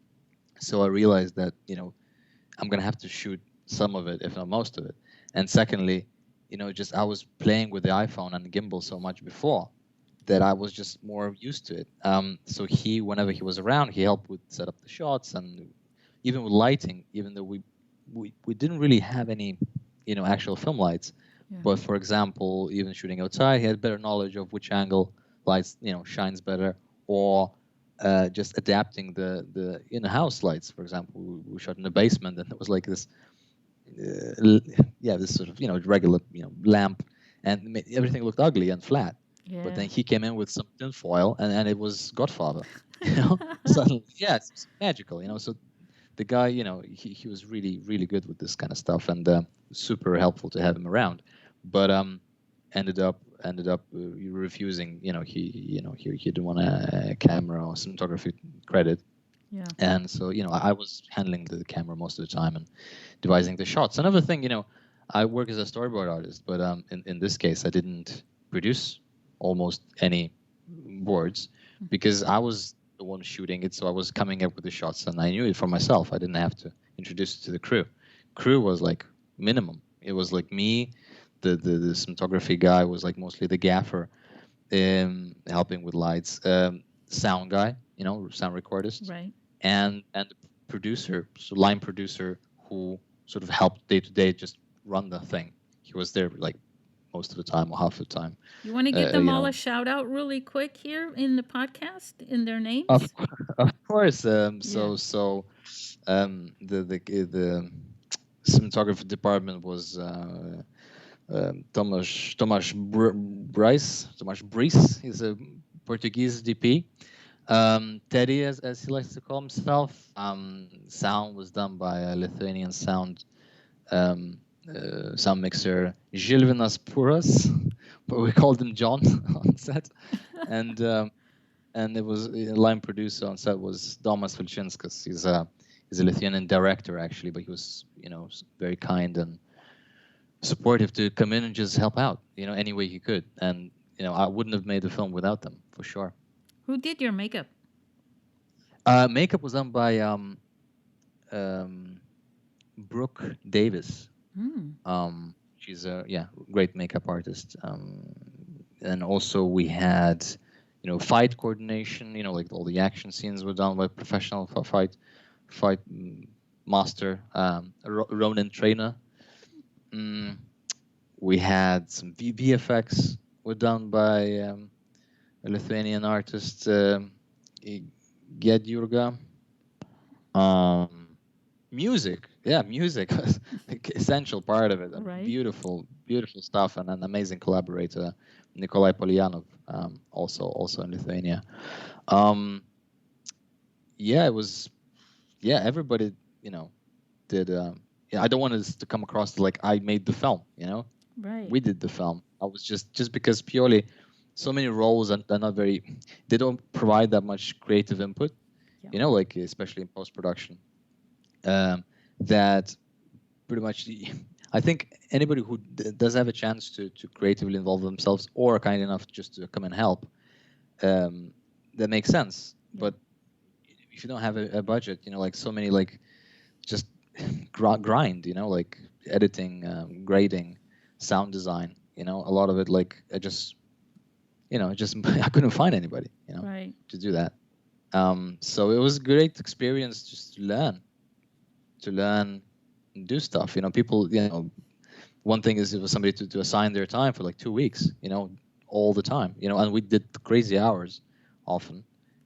S2: So I realized that, I'm gonna have to shoot some of it, if not most of it. And secondly, just I was playing with the iPhone and gimbal so much before that I was just more used to it. So whenever he was around, he helped with set up the shots, and even with lighting, even though we didn't really have any, actual film lights.
S1: Yeah.
S2: But for example, even shooting outside, he had better knowledge of which angle lights, shines better, or just adapting the in-house lights. For example, we shot in the basement, and it was like this, this sort of regular lamp, and everything looked ugly and flat. But
S1: Yeah.
S2: then he came in with some tinfoil, and it was Godfather. Suddenly, yeah, it's magical. So the guy, he was really, really good with this kind of stuff, and super helpful to have him around. But ended up refusing. He didn't want a camera or cinematography credit.
S1: Yeah.
S2: And so I was handling the camera most of the time and devising the shots. Another thing, I work as a storyboard artist, but in this case, I didn't produce almost any boards because I was the one shooting it. So I was coming up with the shots, and I knew it for myself. I didn't have to introduce it to the crew. Crew was like minimum. It was like me, the cinematography guy was like mostly the gaffer, helping with lights, sound guy, sound recordist,
S1: Right.
S2: and the producer, so line producer, who sort of helped day to day just run the thing. He was there like most of the time or half the time.
S1: You want to give them all a shout out really quick here in the podcast, in their names?
S2: Of course.
S1: Yeah.
S2: The cinematography department was Tomas Brice. He's a Portuguese DP. Teddy, as he likes to call himself. Sound was done by a Lithuanian sound mixer, Žilvinas Puras, but we called him John on set. And it was line producer on set was Domas Vilčinskas. He's a Lithuanian director actually, but he was very kind and supportive to come in and just help out any way he could. And I wouldn't have made the film without them for sure.
S1: Who did your makeup?
S2: Makeup was done by Brooke Davis. She's a great makeup artist. And also we had fight coordination. Like all the action scenes were done by professional fight master, Ronan trainer. We had some VFX were done by a Lithuanian artist, Get Yurga. Um, Music, yeah, music was like essential part of it.
S1: Right.
S2: Beautiful, beautiful stuff, and an amazing collaborator, Nikolai Polyanov, also in Lithuania. Um, yeah, it was. Yeah, everybody, you know, did. Yeah, I don't want this to come across like I made the film.
S1: Right.
S2: We did the film. I was just because purely, so many roles are not very. They don't provide that much creative input.
S1: Yeah.
S2: Like especially in post production. That pretty much I think anybody who does have a chance to creatively involve themselves or are kind enough just to come and help, that makes sense.
S1: Yeah.
S2: But if you don't have a budget, like so many like just grind, like editing, grading, sound design, a lot of it like just I couldn't find anybody,
S1: Right.
S2: to do that. So it was a great experience just to learn and do stuff. People, one thing is it was somebody to assign their time for like 2 weeks, all the time, and we did crazy hours often.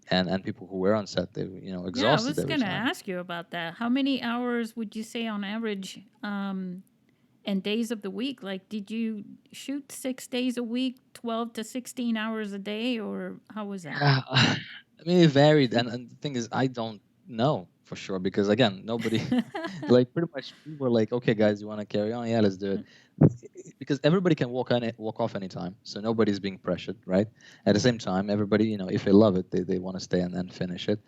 S2: And people who were on set, they were,
S1: Yeah, I
S2: exhausted
S1: was
S2: every
S1: gonna
S2: time.
S1: ask you about that. How many hours would you say on average, and days of the week? Like, did you shoot 6 days a week, 12 to 16 hours a day, or how was that?
S2: Yeah, I mean, it varied. And the thing is, I don't know for sure because, again, nobody, like, pretty much we were like, okay, guys, you want to carry on? Yeah, let's do it. Because everybody can walk off anytime. So nobody's being pressured, right? At the same time, everybody, if they love it, they want to stay and then finish it.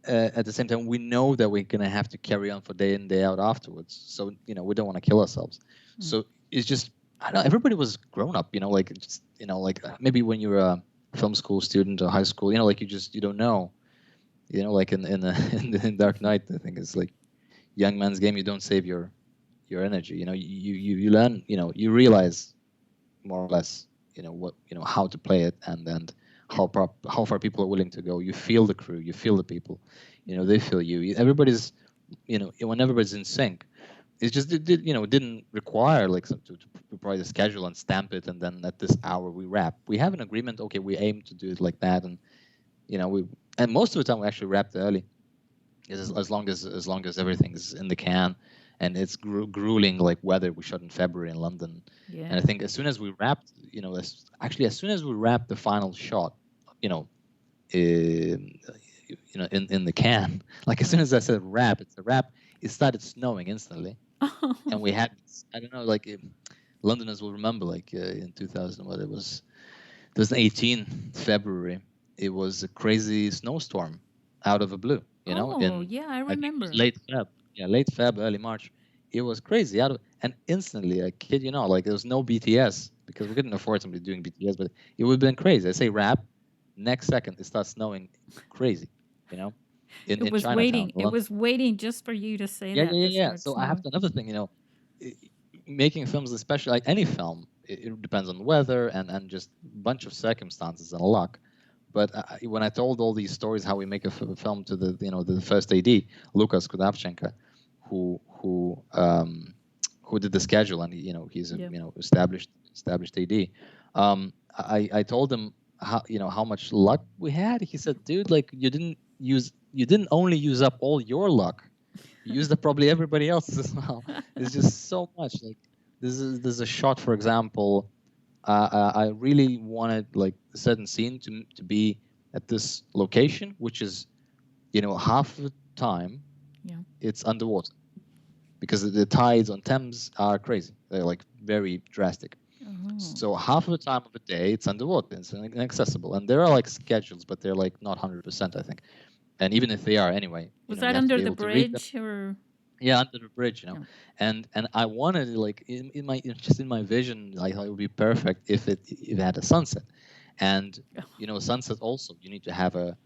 S2: At the same time, we know that we're going to have to carry on for day in, day out afterwards. So, we don't want to kill ourselves. So it's just, I don't know, everybody was grown up, like, just, like maybe when you're a film school student or high school, like you don't know, like in the, in Dark Knight, I think it's like young man's game. You don't save your energy, you learn, you realize more or less, what, how to play it and how far people are willing to go. You feel the crew, you feel the people, they feel you. Everybody's, when everybody's in sync, it just it didn't require like to provide a schedule and stamp it and then at this hour we wrap. We have an agreement. Okay, we aim to do it like that, and and most of the time we actually wrapped early, as long as everything's in the can. And it's grueling like weather. We shot in February in London,
S1: Yeah.
S2: and I think as soon as we wrapped, as soon as we wrapped the final shot, in, in the can, like as soon as I said wrap, it's a wrap. It started snowing instantly, and we had, I don't know, like Londoners will remember, like in 2000, what it was 2018 February, it was a crazy snowstorm out of the blue.
S1: Oh, yeah, I
S2: I think it was
S1: remember.
S2: late Feb. Yeah, late Feb, early March. It was crazy and instantly, I kid you not, like there was no BTS because we couldn't afford somebody doing BTS, but it would have been crazy. I say wrap, next second it starts snowing, crazy, in
S1: It was
S2: Chinatown.
S1: waiting. It was waiting just for you to say
S2: Yeah,
S1: that
S2: yeah,
S1: to
S2: yeah, yeah.
S1: start
S2: So I have
S1: snowing.
S2: another thing, i- making films, especially like any film, it depends on the weather and just a bunch of circumstances and luck. But when I told all these stories, how we make a film to the first AD, Lukas Kudavchenko, who did the schedule, and he's a
S1: Yeah.
S2: established AD. I told him how much luck we had. He said, "Dude, like you didn't only use up all your luck, you used up probably everybody else's as well. It's just so much. Like there's a shot, for example. I really wanted like a certain scene to be at this location, which is half the time
S1: Yeah.
S2: it's underwater because the tides on Thames are crazy. They're like very drastic.
S1: Oh.
S2: So half of the time of the day it's underwater, it's inaccessible, and there are like schedules, but they're like not 100%, I think. And even if they are, anyway,
S1: Was
S2: you
S1: that
S2: have to
S1: under
S2: be
S1: the
S2: able to read them.
S1: bridge or?
S2: Yeah, under the bridge,
S1: Yeah.
S2: and I wanted like in my just in my vision, I thought it would be perfect if it had a sunset, and sunset also you need to have a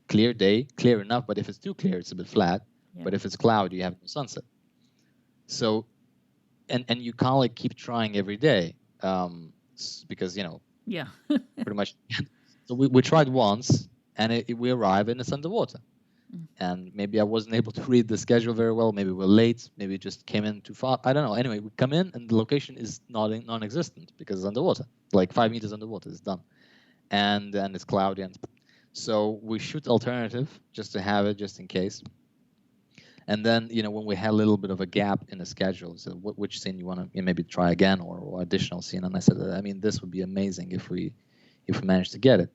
S2: clear day, clear enough, but if it's too clear, it's a bit flat.
S1: Yeah.
S2: But if it's cloudy, you have no sunset. So, and you can't like keep trying every day, because
S1: Yeah.
S2: pretty much. So we tried once, and we arrive and it's underwater. And maybe I wasn't able to read the schedule very well. Maybe we're late. Maybe it just came in too far. I don't know. Anyway, we come in and the location is non-existent because it's underwater, like 5 meters underwater. It's done, and then it's cloudy. And So we shoot alternative just to have it, just in case. And then, when we had a little bit of a gap in the schedule, so which scene you want to maybe try again, or additional scene? And I said, I mean, this would be amazing if we managed to get it.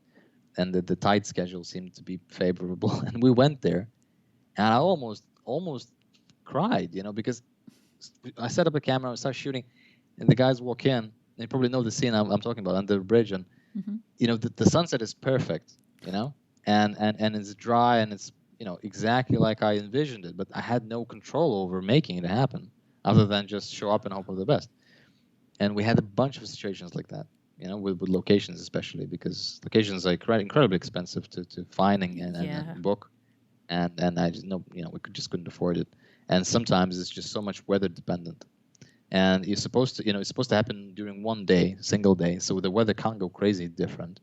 S2: And the tight schedule seemed to be favorable, and we went there, and I almost cried, because I set up a camera, I start shooting, and the guys walk in. They probably know the scene I'm talking about, under the bridge, and the sunset is perfect, and it's dry, and it's exactly like I envisioned it, but I had no control over making it happen, other than just show up and hope for the best. And we had a bunch of situations like that, with locations, especially because locations are incredibly expensive to finding and book, and I just know we couldn't afford it, and sometimes it's just so much weather dependent, and it's supposed to happen during one day, single day, so the weather can't go crazy different.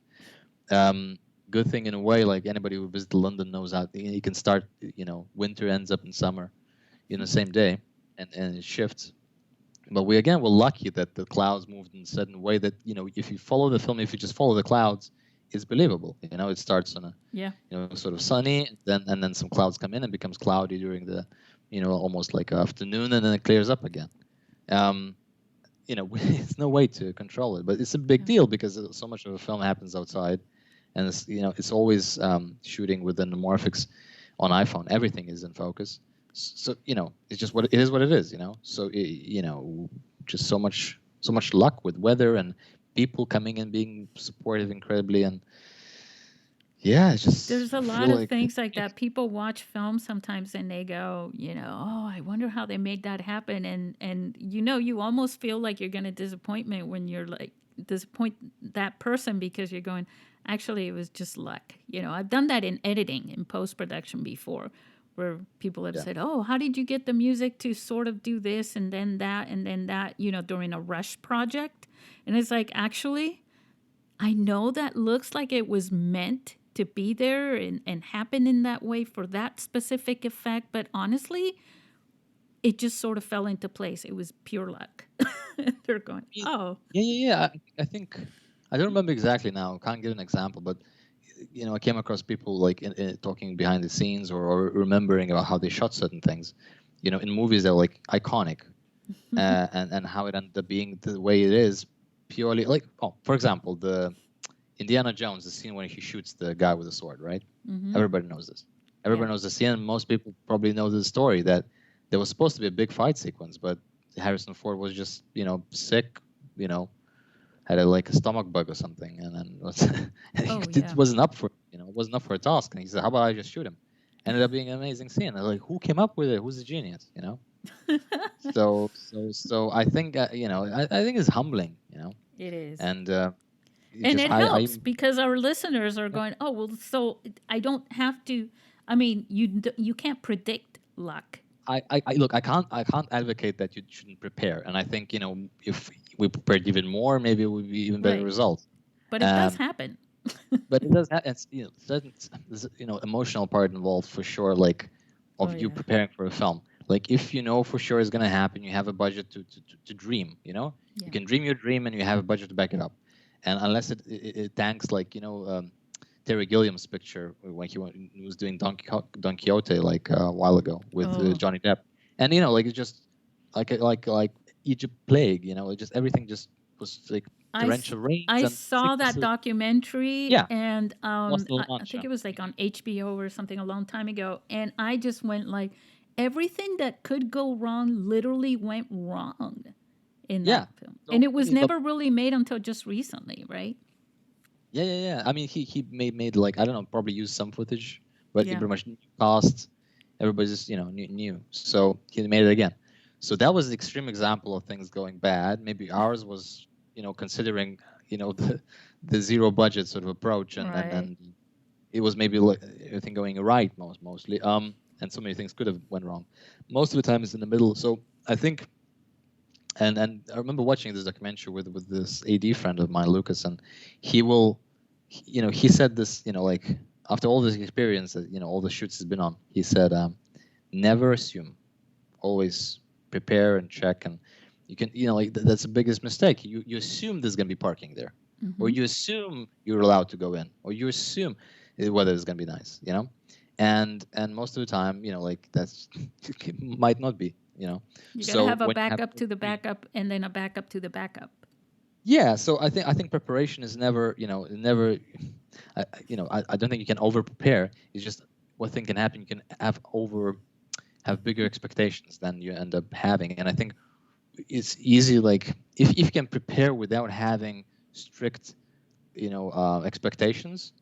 S2: Good thing in a way, like anybody who visited London knows how you can start, winter ends up in summer in the same day, and it shifts. But we again were lucky that the clouds moved in a certain way that, if you follow the film, if you just follow the clouds, it's believable. It starts on a sort of sunny, and then some clouds come in and becomes cloudy during the, almost like afternoon, and then it clears up again. It's no way to control it, but it's a big deal because so much of the film happens outside, and it's always shooting with the anamorphics on iPhone. Everything is in focus. So it's just what it is. So just so much luck with weather and people coming and being supportive incredibly, and it's just
S1: there's a lot of things like that. People watch films sometimes and they go, oh, I wonder how they made that happen, and you almost feel like you're going to disappointment when you're like disappoint that person because you're going, actually it was just luck. I've done that in editing, in post-production before, where people have said, oh, how did you get the music to sort of do this and then that, during a rush project? And it's like, actually, I know that looks like it was meant to be there and happen in that way for that specific effect, but honestly, it just sort of fell into place. It was pure luck. They're going, oh.
S2: Yeah. I think, I don't remember exactly now, can't give an example, but I came across people like talking behind the scenes or remembering about how they shot certain things, in movies that are like iconic, and how it ended up being the way it is, purely like, for example, the Indiana Jones, the scene when he shoots the guy with the sword, right? Everybody knows this. Everybody knows the scene, and most people probably know the story that there was supposed to be a big fight sequence, but Harrison Ford was just, sick, had like a stomach bug or something, and then it wasn't up for a task. And he said, "How about I just shoot him?" Ended up being an amazing scene. I was like, who came up with it? Who's the genius? So I think I think it's humbling.
S1: It is,
S2: and
S1: it helps because our listeners are going, oh well, so I don't have to. I mean, you can't predict luck.
S2: I look, I can't advocate that you shouldn't prepare, and I think if we prepared even more, maybe it would be even better results.
S1: But it does happen.
S2: But it does happen. Certain there's emotional part involved for sure, like of you preparing for a film. Like if you know for sure it's gonna happen, you have a budget to dream. You can dream your dream, and you have a budget to back it up. And unless it tanks like Terry Gilliam's picture when he was doing Don Quixote like a while ago with Johnny Depp, and like it's just like Egypt plague, it just everything just was like torrential rains.
S1: I saw that documentary, and I think it was like on HBO or something a long time ago, and I just went like, everything that could go wrong literally went wrong in that film, and it was never really made until just recently, right?
S2: Yeah. I mean, he made like, I don't know, probably used some footage, but he pretty much cast. Everybody just knew, so he made it again. So that was the extreme example of things going bad. Maybe ours was considering the zero budget sort of approach, and it was maybe everything going right mostly. And so many things could have went wrong. Most of the time, it's in the middle. So I think. And I remember watching this documentary with this AD friend of mine, Lucas, and he said this, like after all this experience that, all the shoots he's been on, he said, never assume, always prepare and check. And you can, like that's the biggest mistake. You assume there's going to be parking there, or you assume you're allowed to go in, or you assume, whether it's going to be nice, and most of the time, like that's might not be,
S1: You got to
S2: so
S3: Yeah.
S1: have a
S2: when you have
S1: backup to the backup and then a backup to the backup.
S2: yeah, so I think preparation is never, never. I don't think you can over prepare. It's just what thing can happen. You can have bigger expectations than you end up having, and I think it's easy. Like if you can prepare without having strict, expectations.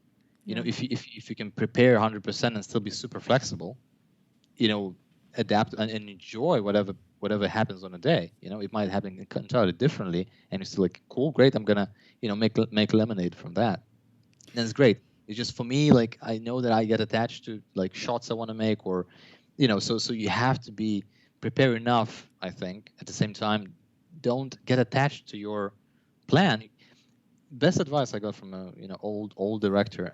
S1: Yeah.
S2: If you can prepare 100% and still be super flexible, you know, adapt and enjoy whatever happens on a day. It might happen entirely differently, and you're still like, cool, great. I'm gonna, make lemonade from that. And it's great. It's just for me, like I know that I get attached to like shots I want to make, or, so you have to be prepared enough. I think at the same time, don't get attached to your plan. Best advice I got from a old director.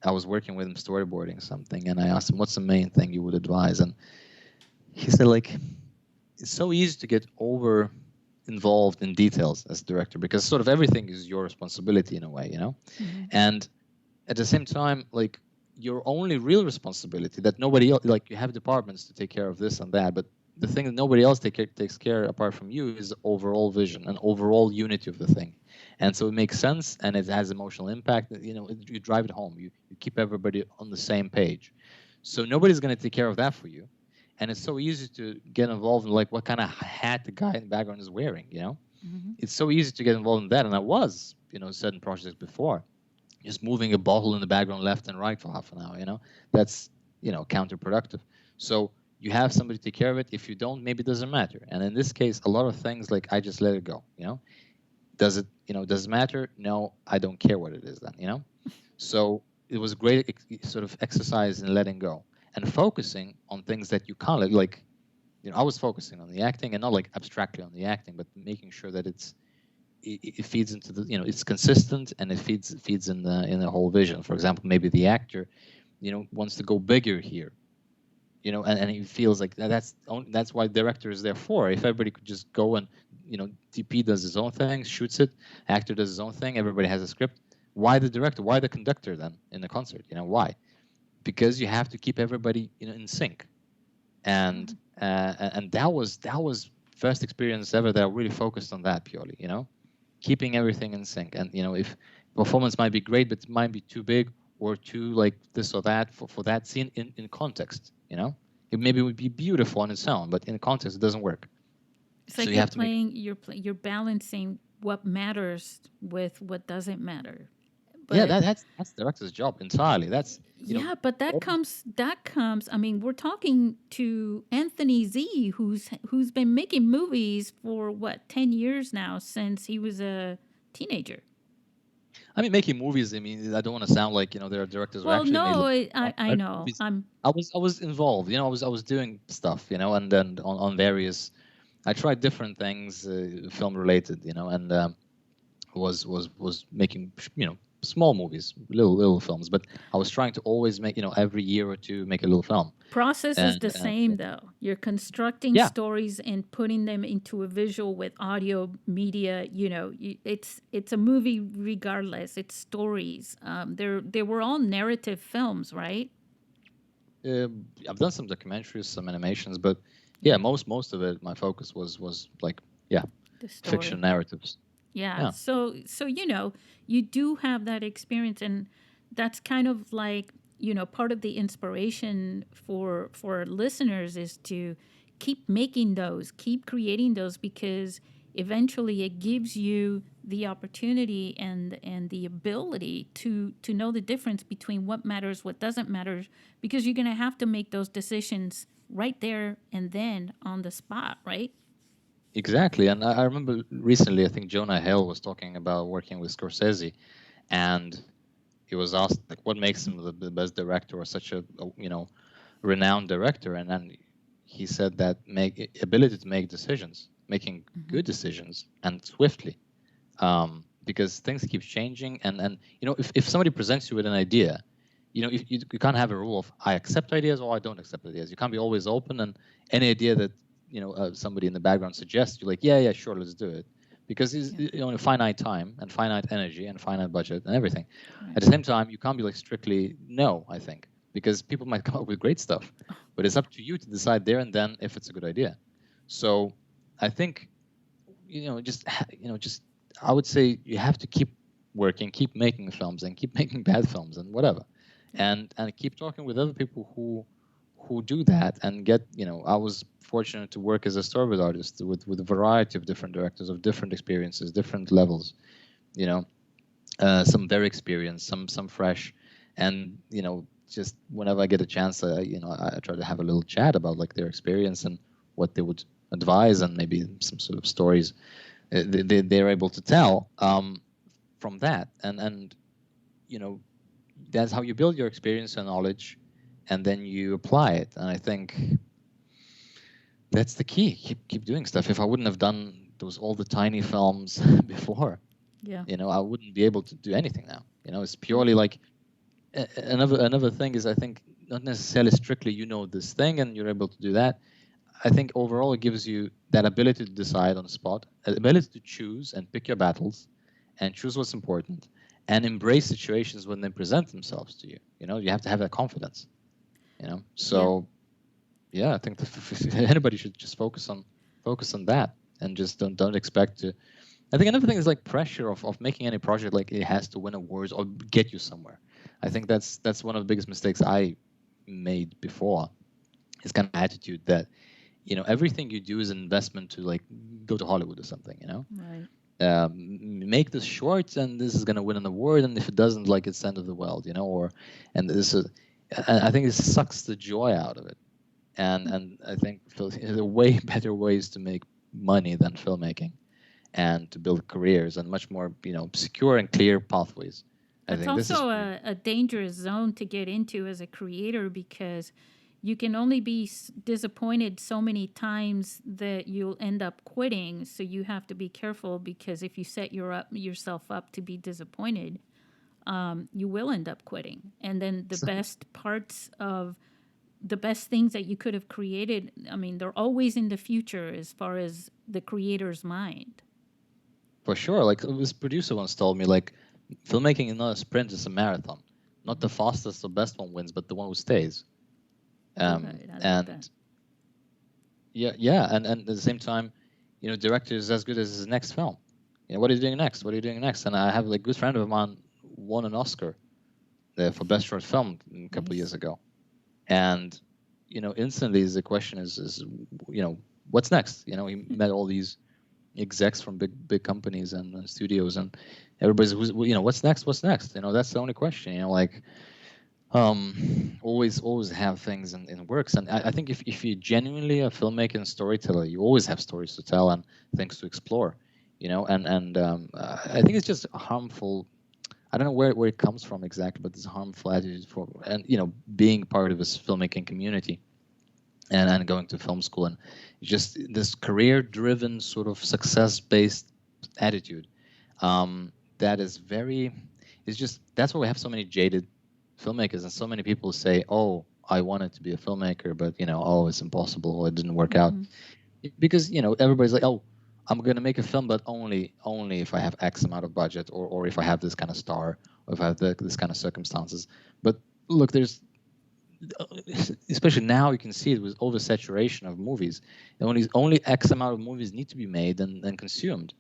S2: I was working with him storyboarding something, and I asked him, "What's the main thing you would advise?" And he said, like, it's so easy to get over involved in details as director because sort of everything is your responsibility in a way,
S1: Mm-hmm.
S2: And at the same time, like your only real responsibility that nobody else, like you have departments to take care of this and that, but the thing that nobody else takes care apart from you is overall vision and overall unity of the thing. And so it makes sense and it has emotional impact. You drive it home. You keep everybody on the same page. So nobody's going to take care of that for you. And it's so easy to get involved in like what kind of hat the guy in the background is wearing.
S1: Mm-hmm.
S2: It's so easy to get involved in that. And I was, certain projects before, just moving a bottle in the background left and right for half an hour. That's counterproductive. So you have somebody take care of it. If you don't, maybe it doesn't matter. And in this case, a lot of things like I just let it go. Does it matter? No, I don't care what it is then. So it was a great sort of exercise in letting go and focusing on things that you can't like. I was focusing on the acting and not like abstractly on the acting, but making sure that it feeds into the it's consistent and it feeds in the whole vision. For example, maybe the actor wants to go bigger here, and he feels like that's why the director is there for. If everybody could just go and DP does his own thing, shoots it, actor does his own thing, everybody has a script, why the director, why the conductor then in the concert? Why? Because you have to keep everybody in sync. And that was first experience ever that I really focused on that purely, keeping everything in sync. And if performance might be great but it might be too big or too like this or that for that scene in context, it maybe would be beautiful on its own, but in context it doesn't work.
S1: It's
S2: So
S1: like
S2: you have to make
S1: you're balancing what matters with what doesn't matter.
S2: yeah,
S1: But
S2: that's the director's job entirely. That's
S1: yeah, but
S2: almost-
S1: that comes, I mean, we're talking to Anthony Z who's been making movies for what, 10 years now, since he was a teenager.
S2: I mean, making movies. I mean, I don't want to sound like there are directors who
S1: Well,
S2: actually made
S1: no,
S2: like
S1: I know.
S2: movies. I was involved. I was doing stuff. And then on various. I tried different things, film related. And was making small movies, little films. But I was trying to always make every year or two make a little film.
S1: Process is the
S2: And
S1: same though. You're constructing
S2: yeah,
S1: stories and putting them into a visual with audio media. It's a movie regardless. It's stories. They were all narrative films, right?
S2: I've done some documentaries, some animations, but yeah, most of it, my focus was like
S1: The story.
S2: fiction narratives.
S1: Yeah.
S2: Yeah.
S1: So you do have that experience, and that's kind of like, part of the inspiration for listeners is to keep making those, keep creating those, because eventually it gives you the opportunity and the ability to know the difference between what matters, what doesn't matter, because you're going to have to make those decisions right there and then on the spot, right?
S2: Exactly. And I remember recently, I think Jonah Hill was talking about working with Scorsese, and he was asked like, what makes him the best director or such a renowned director, and then he said that ability to make decisions, making good decisions and swiftly, because things keep changing, and if somebody presents you with an idea, you can't have a rule of I accept ideas or I don't accept ideas. You can't be always open, and any idea that somebody in the background suggests, you're like, yeah, sure, let's do it. because it's
S1: Yeah.
S2: you know finite time and finite energy and finite budget and everything. At
S1: Right.
S2: the same time, you can't be like strictly no. I think because people might come up with great stuff, but it's up to you to decide there and then if it's a good idea. So I think just I would say you have to keep working, keep making films, and keep making bad films and whatever,
S1: Yeah.
S2: and keep talking with other people who do that and get. I was fortunate to work as a storyboard artist with a variety of different directors of different experiences, different levels. You know, some very experienced, some fresh, and just whenever I get a chance, I try to have a little chat about like their experience and what they would advise and maybe some sort of stories they're able to tell from that, and you know that's how you build your experience and knowledge, and then you apply it. And I think that's the key. Keep doing stuff. If I wouldn't have done those all the tiny films before,
S1: Yeah.
S2: I wouldn't be able to do anything now. It's
S1: Well,
S2: purely like another thing is I think not necessarily strictly this thing and you're able to do that. I think overall it gives you that ability to decide on the spot, ability to choose and pick your battles, and choose what's important, and embrace situations when they present themselves to you. You have to have that confidence.
S1: yeah.
S2: So yeah, I think anybody should just focus on that and just don't expect to. I think another thing is like pressure of making any project like it has to win awards or get you somewhere. I think that's one of the biggest mistakes I made before. Is kind of attitude that everything you do is an investment to like go to Hollywood or something.
S1: Right.
S2: Make this short and this is gonna win an award, and if it doesn't, like it's the end of the world. And this is, I think it sucks the joy out of it. And I think there are way better ways to make money than filmmaking, and to build careers and much more secure and clear pathways. I
S1: It's
S2: think this is
S1: also a dangerous zone to get into as a creator because you can only be disappointed so many times that you'll end up quitting. So you have to be careful because if you set yourself up to be disappointed, you will end up quitting. And then the best parts of the best things that you could have created, I mean, they're always in the future as far as the creator's mind.
S2: for sure. Like this producer once told me, like filmmaking is not a sprint; it's a marathon. Not the fastest or best one wins, but the one who stays.
S1: Right. I like that.
S2: And yeah, and at the same time, director is as good as his next film. What are you doing next? What are you doing next? And I have like a good friend of mine won an Oscar for best short film a couple of years ago, and instantly the question is what's next? He met all these execs from big companies and studios, and everybody's what's next. That's the only question. Like always have things in works. And I think if you're genuinely a filmmaker and storyteller, you always have stories to tell and things to explore. And I think it's just harmful. I don't know where it comes from exactly, but it's a harmful attitude for, and being part of this filmmaking community and going to film school, and just this career-driven sort of success-based attitude that is very. It's just that's why we have so many jaded filmmakers and so many people say, "Oh, I wanted to be a filmmaker, but oh, it's impossible. Or it didn't work out," because everybody's like, "Oh, I'm going to make a film, but only if I have X amount of budget, or if I have this kind of star, or if I have this kind of circumstances." But look, there's especially now you can see it with oversaturation of movies. Only X amount of movies need to be made and consumed.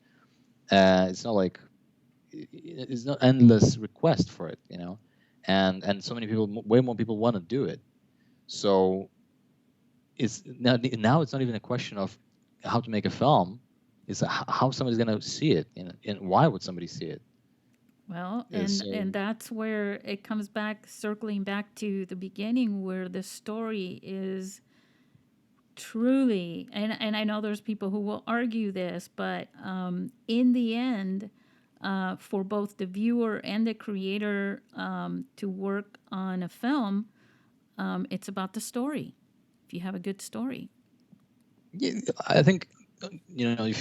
S2: It's not like it's not endless request for it, and so many people, way more people want to do it. So it's now it's not even a question of how to make a film. It's how somebody's going to see it, and why would somebody see it.
S1: Well,
S2: So
S1: and that's where it comes back, circling back to the beginning, where the story is truly, and I know there's people who will argue this, but in the end, for both the viewer and the creator to work on a film, it's about the story. If you have a good story,
S2: yeah, I think if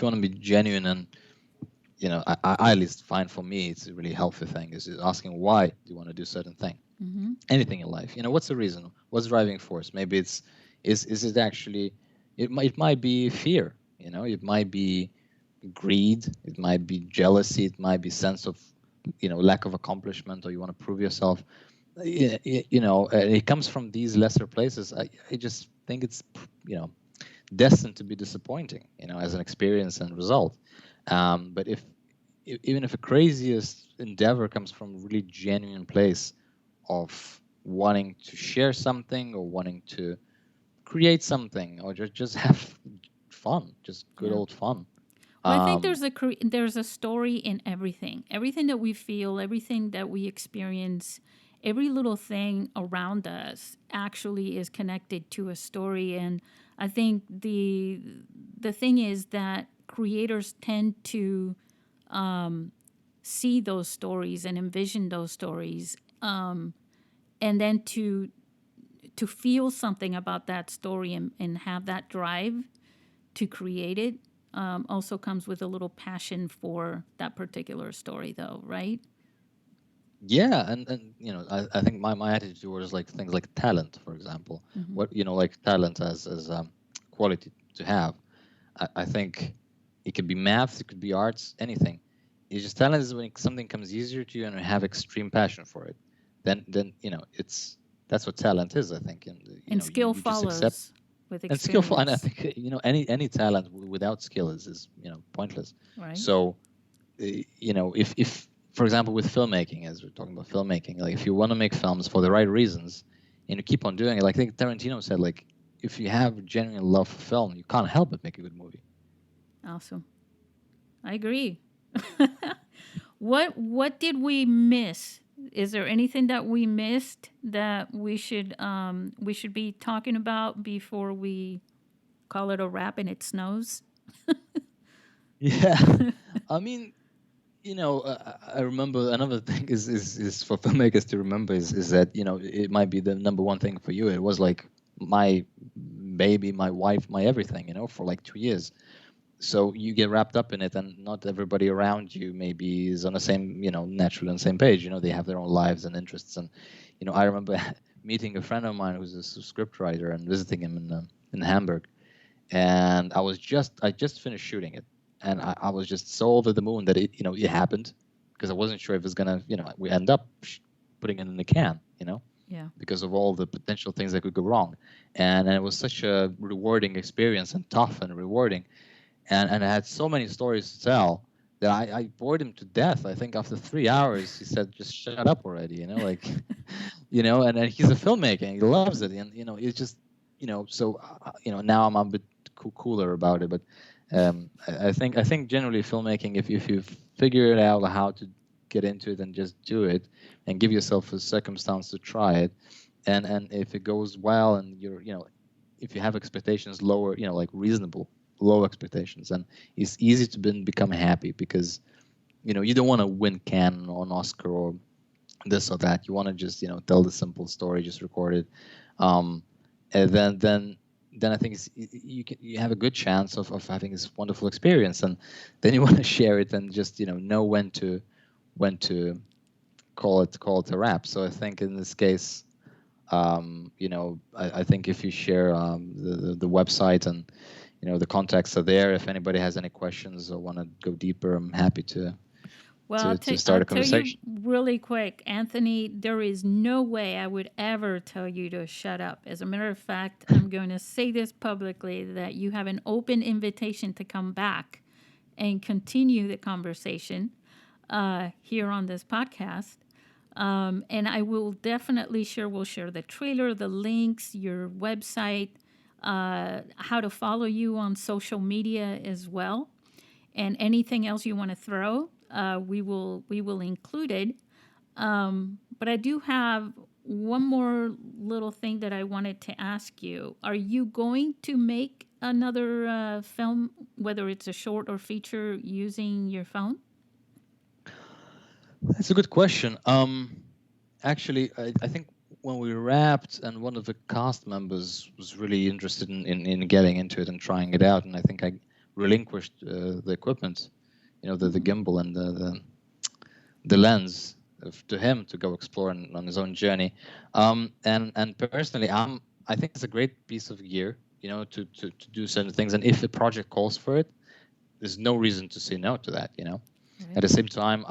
S2: you want to be genuine and I at least find for me it's a really healthy thing is asking why do you want to do certain thing, anything in life. What's the reason? What's the driving force? Maybe is it actually it might be fear. It might be greed, it might be jealousy, it might be sense of, lack of accomplishment, or you want to prove yourself. It comes from these lesser places. I just think it's, destined to be disappointing, as an experience and result. But even if a craziest endeavor comes from a really genuine place of wanting to share something, or wanting to create something, or just have fun, just good
S1: Yeah.
S2: old fun.
S1: Well, I think
S2: Um,
S1: there's a story in everything. Everything that we feel, everything that we experience, every little thing around us actually is connected to a story. And I think the thing is that creators tend to see those stories and envision those stories, and then to feel something about that story, and have that drive to create it, also comes with a little passion for that particular story, though, right?
S2: yeah, and I think my attitude towards like things like talent, for example,
S1: Mm-hmm.
S2: what like talent as quality to have. I think it could be math, it could be arts, anything. It's just talent is when something comes easier to you and you have extreme passion for it. Then that's what talent is. I think, and
S1: And skill
S2: you just accept.
S1: follows with
S2: And skillful, and I
S1: experience,
S2: think any talent without skill is pointless.
S1: right?
S2: So if for example with filmmaking, as we're talking about filmmaking, like if you want to make films for the right reasons and you keep on doing it, like I think Tarantino said, like if you have genuine love for film, you can't help but make a good movie.
S1: Awesome. I agree. What did we miss? Is there anything that we missed that we should be talking about before we call it a wrap and it snows?
S2: Yeah, I mean, I remember another thing is for filmmakers to remember is that it might be the number one thing for you. It was like my baby, my wife, my everything, for like 2 years. So you get wrapped up in it, and not everybody around you maybe is on the same, naturally on the same page. They have their own lives and interests. And I remember meeting a friend of mine who's a script writer and visiting him in Hamburg, and I just finished shooting it, and I was just so over the moon that it happened, because I wasn't sure if it's gonna, we end up putting it in the can,
S1: Yeah.
S2: because of all the potential things that could go wrong. And it was such a rewarding experience, and tough and rewarding. And I had so many stories to tell that I bored him to death. I think after 3 hours, he said, "Just shut up already," like, and he's a filmmaker and he loves it. And, it's just, so, now I'm a bit cooler about it. But I think generally filmmaking, if you figure it out how to get into it and just do it and give yourself a circumstance to try it, and if it goes well, and if you have expectations lower, like reasonable, low expectations, and it's easy to become happy, because you don't want to win Cannes or an Oscar or this or that. You want to just tell the simple story, just record it, and then I think you have a good chance of having this wonderful experience, and then you want to share it, and just know when to call it a wrap. So I think in this case, I think if you share the website, and the contacts are there. If anybody has any questions or want to go deeper, I'm happy to
S1: Well,
S2: to
S1: I'll
S2: start a
S1: tell you
S2: conversation.
S1: really quick, Anthony, there is no way I would ever tell you to shut up. As a matter of fact, I'm going to say this publicly, that you have an open invitation to come back and continue the conversation here on this podcast. And I will definitely we'll share the trailer, the links, your website, how to follow you on social media as well, and anything else you want to throw, we will include it. But I do have one more little thing that I wanted to ask you. Are you going to make another film, whether it's a short or feature, using your phone?
S2: That's a good question. Actually, I think when we wrapped, and one of the cast members was really interested in getting into it and trying it out, and I think I relinquished the equipment, the gimbal and the lens to him to go explore on his own journey. And personally, I think it's a great piece of gear, to do certain things, and if the project calls for it, there's no reason to say no to that, you know. At
S1: Right.
S2: the same time,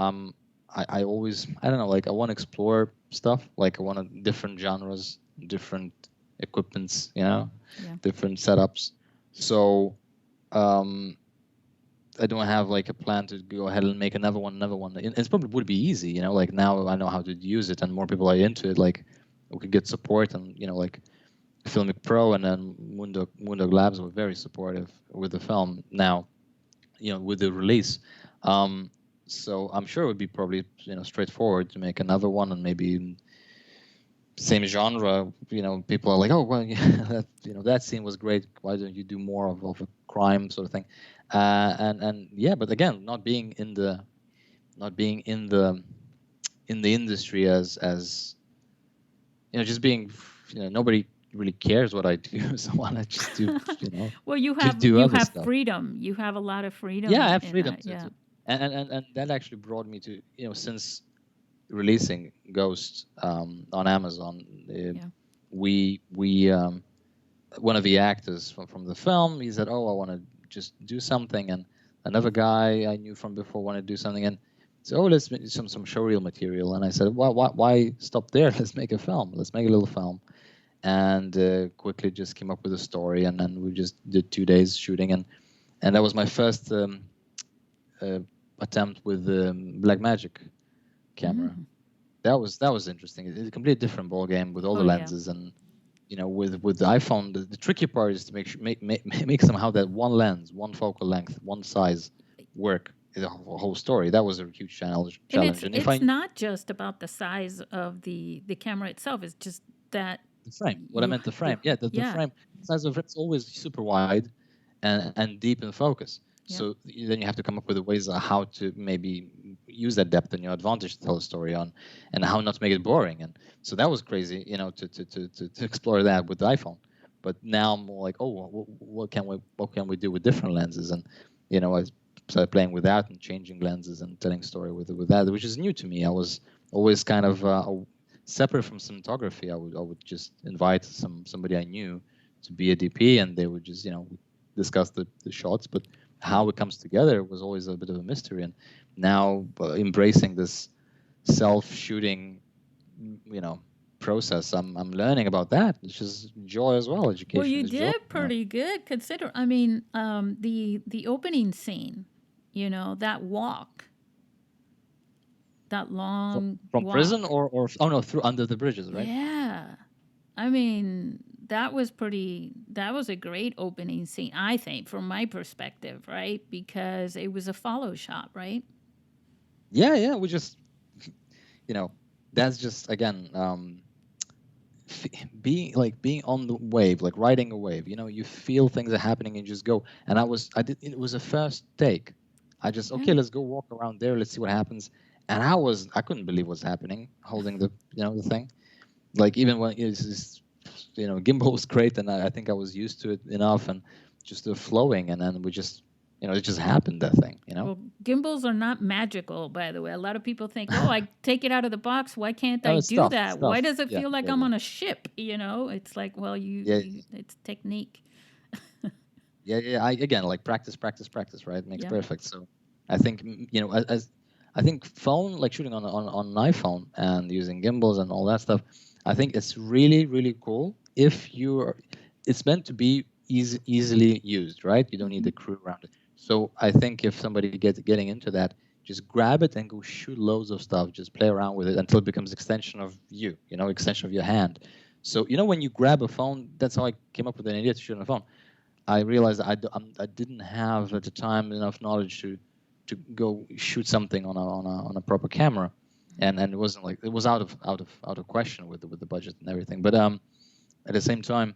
S2: I always, I don't know, like I want to explore stuff, like I want different genres, different equipments, you know,
S1: Yeah.
S2: different setups. So um, I don't have like a plan to go ahead and make another one. It probably would be easy, you know. Like now I know how to use it, and more people are into it. Like we could get support, and you know, like Filmic Pro and then Moondog Labs were very supportive with the film. Now, you know, with the release, um, so I'm sure it would be probably, you know, straightforward to make another one, and maybe same genre. You know, people are like, oh well, yeah, that, you know, that scene was great. Why don't you do more of a crime sort of thing? And yeah, but again, not being in the industry as you know, just being, you know, nobody really cares what I do, so why not just do, you know,
S1: Well,
S2: just do
S1: you
S2: other
S1: have
S2: stuff.
S1: freedom. You have a lot of
S2: Yeah, I
S1: freedom
S2: have
S1: in
S2: freedom
S1: that. Yeah.
S2: to and that actually brought me to, you know, since releasing Ghost on Amazon,
S1: Yeah.
S2: we one of the actors from the film, he said, oh, I want to just do something, and another guy I knew from before wanted to do something, and so, oh, let's make some showreel material, and I said, why stop there? Let's make a film. Let's make a little film, and quickly just came up with a story, and then we just did 2 days shooting, and that was my first uh, attempt with the Black Magic camera.
S1: Mm.
S2: That was interesting. It's a completely different ball game with all
S1: Oh
S2: the
S1: yeah.
S2: lenses, and you know, with the iPhone, the tricky part is to make somehow that one lens, one focal length, one size work. The whole story. That was a huge challenge.
S1: And
S2: And if
S1: it's
S2: I
S1: not just about the size of the camera itself. It's just that
S2: the frame, what I
S1: you
S2: meant the
S1: you
S2: frame, yeah, the
S1: yeah.
S2: frame size of it's always super wide and deep in focus.
S1: Yep.
S2: So then you have to come up with ways of how to maybe use that depth in your advantage to tell a story on, and how not to make it boring. And so that was crazy, you know, to explore that with the iPhone. But now I'm more like, oh, what can we do with different lenses? And you know, I started playing with that and changing lenses and telling story with that, which is new to me. I was always kind of separate from cinematography. I would just invite somebody I knew to be a DP, and they would just, you know, discuss the shots. But how it comes together was always a bit of a mystery. And now embracing this self-shooting, you know, process, I'm learning about that, which is joy as well.
S1: Well,
S2: Education
S1: you
S2: is joy.
S1: did pretty good. Consider, I mean, the opening scene, you know, that walk, that long
S2: From prison
S1: walk.
S2: or oh no, through under the bridges, right?
S1: Yeah. I mean, that was pretty, that was a great opening scene, I think, from my perspective, right? Because it was a follow shot, right?
S2: Yeah, we just, you know, that's just again being on the wave, like riding a wave. You know, you feel things are happening and you just go. And I did, it was a first take. I just,
S1: Yeah.
S2: okay, let's go walk around there, let's see what happens. And I couldn't believe what's happening holding the, you know, the thing. Like even when it's you know, gimbal was great, and I think I was used to it enough, and just the flowing, and then we just, you know, it just happened, that thing, you know.
S1: Well, gimbals are not magical, by the way. A lot of people think, oh, I take it out of the box. Why can't
S2: No,
S1: I
S2: it's
S1: do
S2: stuff,
S1: that? Why does it
S2: yeah,
S1: feel like
S2: yeah,
S1: I'm
S2: yeah,
S1: on a ship? You know, it's like, well,
S2: yeah,
S1: it's technique.
S2: yeah. I again, like practice, right? Makes
S1: Yeah.
S2: perfect. So I think, you know, as I think phone, like shooting on an iPhone and using gimbals and all that stuff, I think it's really cool if you're. It's meant to be easily used, right? You don't need the crew around it. So I think if somebody getting into that, just grab it and go shoot loads of stuff. Just play around with it until it becomes extension of you, you know, extension of your hand. So you know, when you grab a phone, that's how I came up with an idea to shoot on a phone. I realized I didn't have at the time enough knowledge to go shoot something on a proper camera, and it wasn't like, it was out of question with the budget and everything. But at the same time,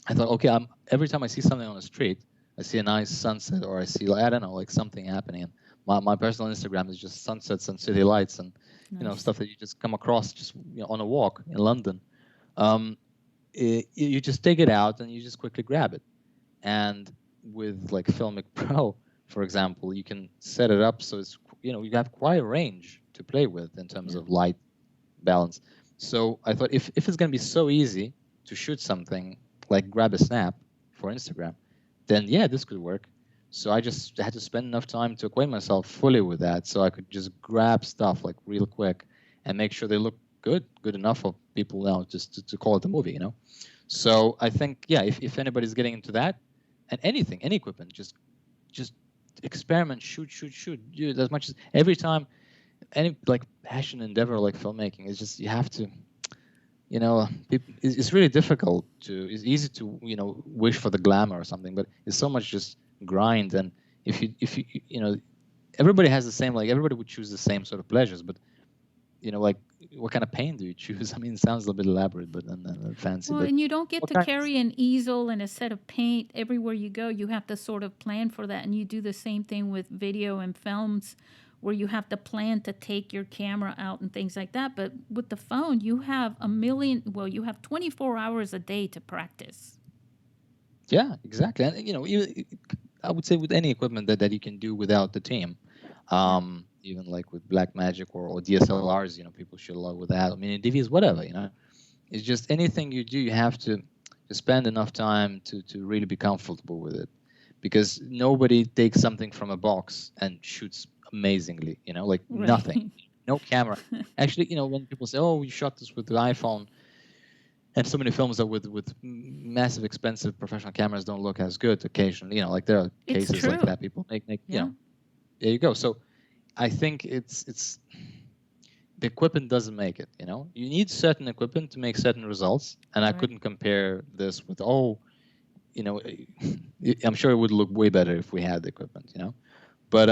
S2: I thought, okay, every time I see something on the street, I see a nice sunset, or I see, like, I don't know, like something happening. And my personal Instagram is just sunsets and city lights, and you know,
S1: Nice.
S2: stuff that you just come across just, you know, on a walk in London. Um, you just take it out and you just quickly grab it. And with like Filmic Pro, for example, you can set it up so it's, you know, you have quite a range to play with in terms
S1: Yeah.
S2: of light balance. So I thought, if it's going to be so easy to shoot something like grab a snap for Instagram, then yeah, this could work. So I just had to spend enough time to acquaint myself fully with that, so I could just grab stuff like real quick and make sure they look good enough for people now just to call it a movie, you know. So I think, yeah, if anybody's getting into that, and anything, any equipment, just experiment, shoot, do it as much as every time. Any like passion endeavor like filmmaking is just, you have to, it's really difficult to. It's easy to wish for the glamour or something, but it's so much just grind. And if you everybody has the same, like everybody would choose the same sort of pleasures, but like what kind of pain do you choose? I mean, it sounds a little bit elaborate, but and fancy,
S1: Well,
S2: but
S1: and you don't get
S2: what
S1: to
S2: kind?
S1: carry an easel and a set of paint everywhere you go. You have to sort of plan for that. And you do the same thing with video and films where you have to plan to take your camera out and things like that. But with the phone, you have you have 24 hours a day to practice.
S2: Yeah, exactly. And I would say with any equipment that you can do without the team, even like with Black Magic or DSLRs, people should love with that. I mean, DVs, whatever, it's just anything you do, you have to spend enough time to really be comfortable with it, because nobody takes something from a box and shoots amazingly, like nothing,
S1: Right.
S2: no camera. Actually, when people say, "Oh, we shot this with the iPhone," and so many films that with massive expensive professional cameras don't look as good occasionally, like there are
S1: It's
S2: cases like
S1: true.
S2: that. People make
S1: Yeah.
S2: there you go. So I think it's the equipment doesn't make it. You need certain equipment to make certain results, and I
S1: Right.
S2: couldn't compare this with I'm sure it would look way better if we had the equipment, but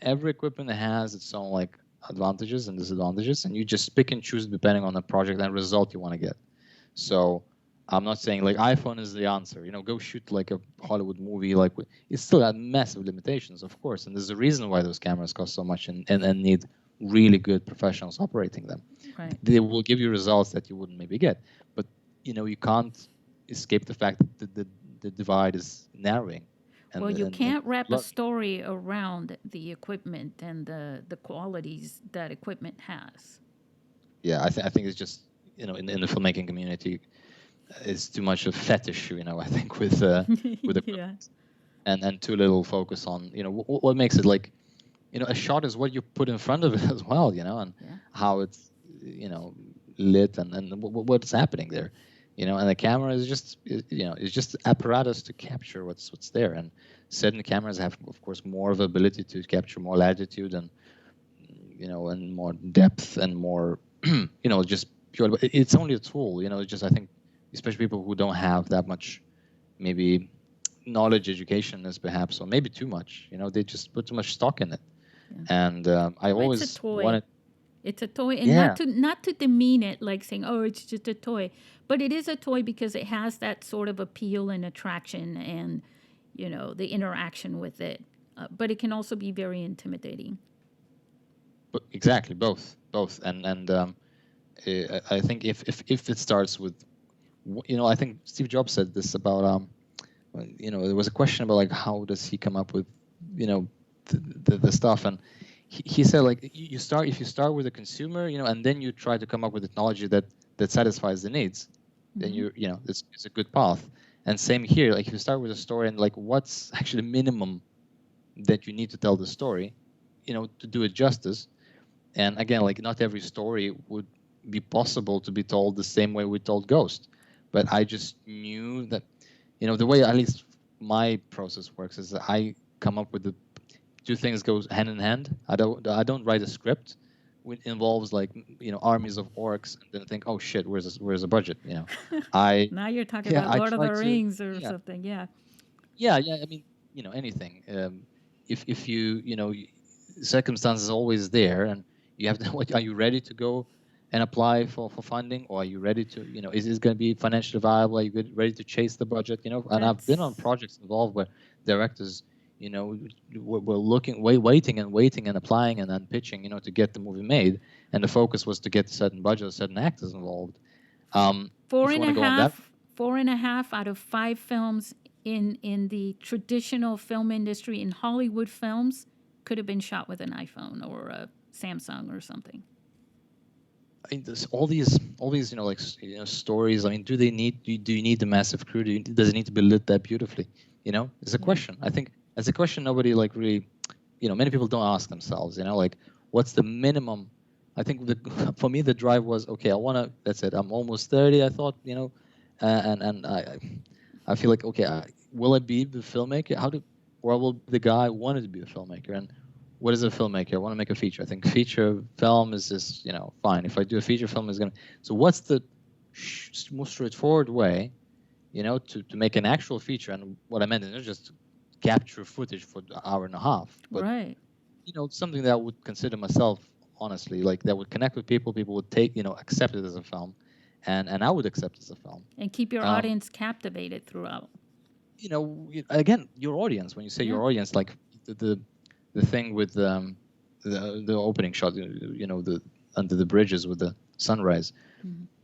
S2: every equipment has its own like advantages and disadvantages, and you just pick and choose depending on the project and result you want to get. So I'm not saying like iPhone is the answer. Go shoot like a Hollywood movie. Like it still had massive limitations, of course, and there's a reason why those cameras cost so much and need really good professionals operating them.
S1: Right.
S2: They will give you results that you wouldn't maybe get, but you can't escape the fact that the divide is narrowing.
S1: Well, you
S2: And
S1: can't wrap a story around the equipment and the qualities that equipment has.
S2: yeah, I think it's just in the filmmaking community, it's too much of fetish, I think with with
S1: Yeah.
S2: equipment, and too little focus on what makes it like a shot is what you put in front of it as well, and
S1: Yeah.
S2: how it's lit and what's happening there, and the camera is just it's just apparatus to capture what's there. And certain cameras have, of course, more of ability to capture more latitude and and more depth and more just pure. But it's only a tool, just I think especially people who don't have that much maybe knowledge, education as perhaps, or maybe too much, they just put too much stock in it.
S1: Yeah.
S2: And I
S1: Well, it's a
S2: always
S1: toy.
S2: wanted,
S1: It's a toy, and
S2: yeah,
S1: not to demean it, like saying, "Oh, it's just a toy," but it is a toy because it has that sort of appeal and attraction, and the interaction with it. But it can also be very intimidating.
S2: but exactly both. And I think if it starts with, I think Steve Jobs said this about there was a question about like how does he come up with the stuff, and he said like you start, if you start with the consumer, and then you try to come up with technology that satisfies the needs, then it's a good path. And same here, like if you start with a story and like what's actually minimum that you need to tell the story, to do it justice. And again, like not every story would be possible to be told the same way we told Ghost, but I just knew that the way at least my process works is that I come up with the two things go hand in hand. I don't write a script which involves like armies of orcs and then think, oh shit, where's the budget? I
S1: Now you're talking
S2: yeah
S1: about
S2: I
S1: Lord of
S2: try
S1: the
S2: to
S1: Rings or
S2: yeah
S1: something. Yeah.
S2: yeah. I mean anything. If circumstances always there, and you have to what, are you ready to go and apply for funding, or are you ready to is this going to be financially viable? Are you ready to chase the budget? And I've been on
S1: That's
S2: projects involved where directors were looking waiting and applying and then pitching to get the movie made, and the focus was to get a certain budget, certain actors involved.
S1: four
S2: If you
S1: and
S2: want
S1: a
S2: to go on that,
S1: half, 4.5 out of 5 films in the traditional film industry in Hollywood films could have been shot with an iPhone or a Samsung or something.
S2: I mean, there's all these like stories. I mean, do you need the massive crew? Does it need to be lit that beautifully? It's a question. I think It's a question nobody like really, many people don't ask themselves. Like what's the minimum? I think for me the drive was okay. I wanna. That's it. I'm almost 30. I thought, and I feel like okay. Will I be the filmmaker? Or I will be the guy who wanted to be a filmmaker? And what is a filmmaker? I want to make a feature. I think feature film is just fine. If I do a feature film, is gonna. So what's the most straightforward way, to make an actual feature? And what I meant is not just capture footage for an hour and a half, but
S1: Right.
S2: something that I would consider myself honestly, like that would connect with people. People would take, accept it as a film, and I would accept it as a film.
S1: And keep your
S2: Um,
S1: audience captivated throughout.
S2: Again, your audience. When you say
S1: Yeah.
S2: your audience, like the thing with the opening shot, the under the bridges with the sunrise,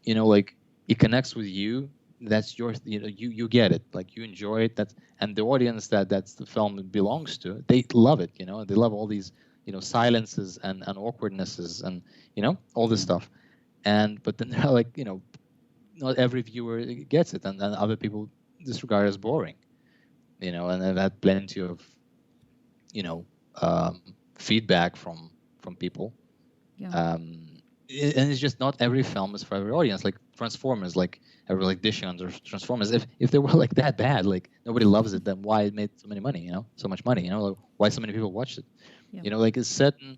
S2: like it connects with you. That's your, you get it, like you enjoy it. And the audience that's the film belongs to, they love it. They love all these silences and awkwardnesses and all this stuff. But then they're like, not every viewer gets it, and other people disregard it as boring. And I've had plenty of feedback from people.
S1: Yeah.
S2: And it's just not every film is for every audience. Like Transformers, like every like dishing on Transformers. If they were like that bad, like nobody loves it, then why it made so many money? So much money. Like, why so many people watched it?
S1: Yeah.
S2: Like it's certain,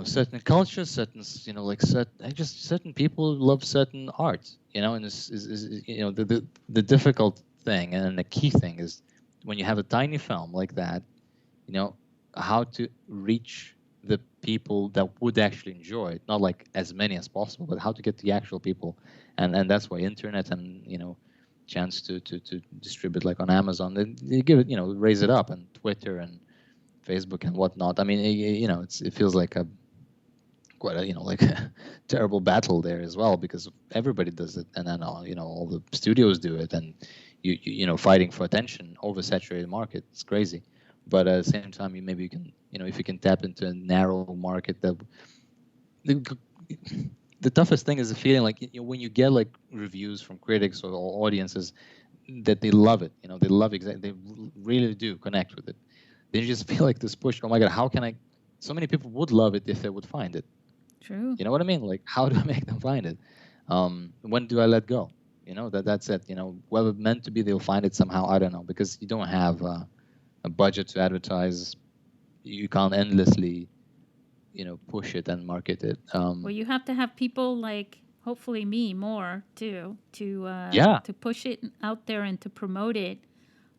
S2: certain cultures, certain, like certain people love certain art. And this is the difficult thing and the key thing is when you have a tiny film like that, how to reach the people that would actually enjoy it, not like as many as possible, but how to get the actual people. And that's why internet and chance to distribute like on Amazon, they give it, raise it up, and Twitter and Facebook and whatnot. I mean, it feels like quite a like a terrible battle there as well, because everybody does it, and then all the studios do it, and fighting for attention, oversaturated market. It's crazy. But at the same time, maybe you can, if you can tap into a narrow market, that the toughest thing is the feeling like when you get like reviews from critics or audiences that they love it, they love they really do connect with it. Then you just feel like this push. Oh my God, how can I? So many people would love it if they would find it.
S1: True.
S2: You know what I mean? Like, how do I make them find it? When do I let go? That's it. Whether meant to be, they'll find it somehow. I don't know, because you don't have a budget to advertise. You can't endlessly, push it and market it.
S1: Well, you have to have people like hopefully me more too
S2: Yeah.
S1: to push it out there and to promote it.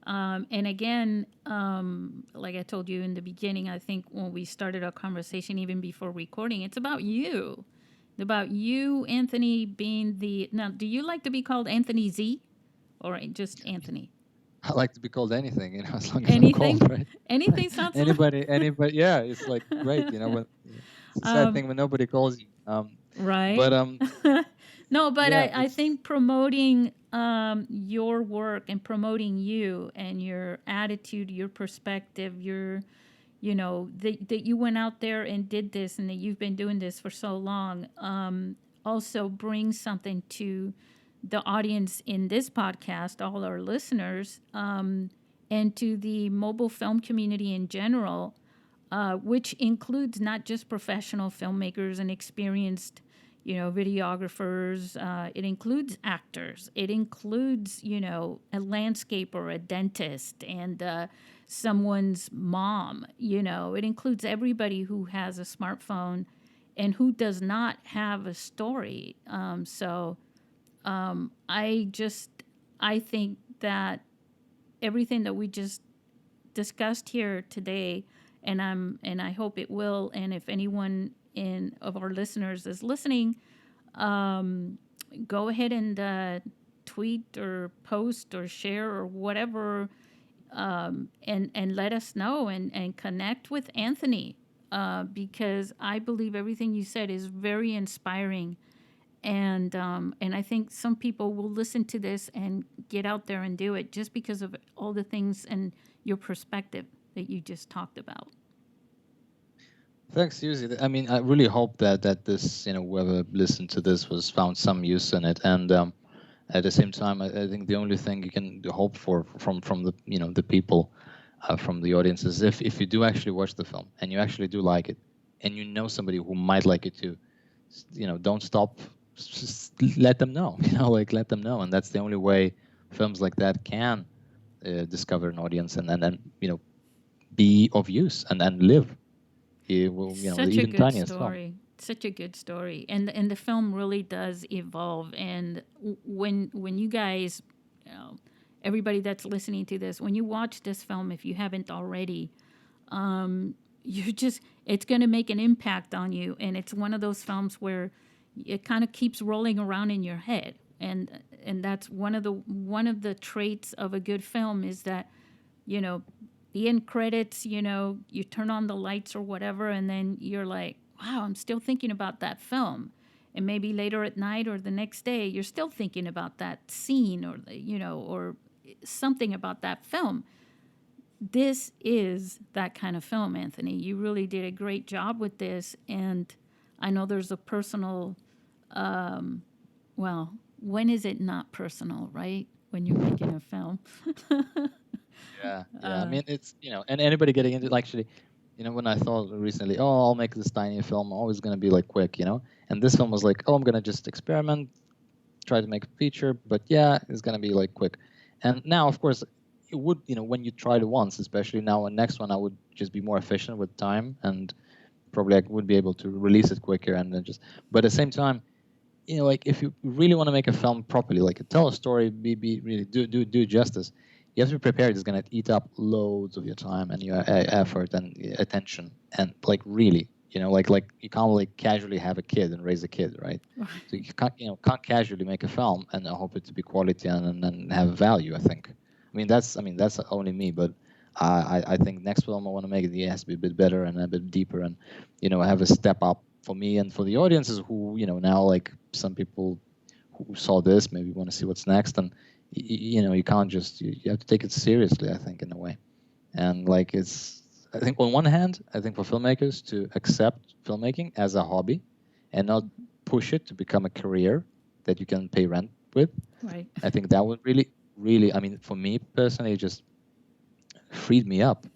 S1: And again, like I told you in the beginning, I think when we started our conversation, even before recording, it's about you. It's about you, Anthony, being the. Now, do you like to be called Anthony Z or just Anthony?
S2: I like to be called anything, as long as
S1: Anything?
S2: I'm called, right?
S1: Anything sounds
S2: anybody, yeah, it's like great, when it's a sad thing when nobody calls you.
S1: Right.
S2: But
S1: no, but
S2: yeah,
S1: I think promoting your work and promoting you and your attitude, your perspective, your, that you went out there and did this and that you've been doing this for so long, also brings something to the audience in this podcast, all our listeners, and to the mobile film community in general, which includes not just professional filmmakers and experienced, videographers. It includes actors. It includes, a landscaper, a dentist, and someone's mom. It includes everybody who has a smartphone and who does not have a story. I think that everything that we just discussed here today, and I hope it will. And if anyone of our listeners is listening, go ahead and tweet or post or share or whatever, and let us know and connect with Anthony, because I believe everything you said is very inspiring. And I think some people will listen to this and get out there and do it just because of all the things and your perspective that you just talked about.
S2: Thanks, Susie. I mean, I really hope that this, whoever listened to this found some use in it. And at the same time, I think the only thing you can hope for from the the people from the audience is if you do actually watch the film and you actually do like it, and you know somebody who might like it too, don't stop. Just let them know. Like let them know, and that's the only way films like that can discover an audience and be of use and live. It will,
S1: Such a
S2: even
S1: good
S2: tiniest film.
S1: story. Such a good story, and the film really does evolve. And when you guys, you know, everybody that's listening to this, when you watch this film, if you haven't already, you just it's going to make an impact on you, and it's one of those films where it kind of keeps rolling around in your head, and that's one of the traits of a good film is that, you know, the end credits, you turn on the lights or whatever, and then you're like, wow, I'm still thinking about that film. And maybe later at night or the next day, you're still thinking about that scene or something about that film. This is that kind of film, Anthony. You really did a great job with this. And I know there's a personal, well, when is it not personal, right? When you're making a film.
S2: Yeah. I mean, it's and anybody getting into actually, when I thought recently, oh, I'll make this tiny film, always gonna be like quick, and this film was like, oh, I'm gonna just experiment, try to make a feature, but yeah, it's gonna be like quick. And now, of course, it would, when you tried it once, especially now and next one, I would just be more efficient with time, and probably I would be able to release it quicker, and then just. But at the same time, like if you really want to make a film properly, like tell a story, be really do justice, you have to be prepared. It's gonna eat up loads of your time and your effort and attention, and like really, like you can't like casually have a kid and raise a kid, right? So you can't casually make a film and hope it to be quality and have value. I think. That's only me, but I think next film I want to make it has to be a bit better and a bit deeper, and have a step up for me and for the audiences who now, like some people who saw this maybe want to see what's next, and you can't just you have to take it seriously, I think, in a way. And like I think on one hand, I think for filmmakers to accept filmmaking as a hobby and not push it to become a career that you can pay rent with.
S1: Right.
S2: I think that would really, I mean, for me personally, it just freed me up,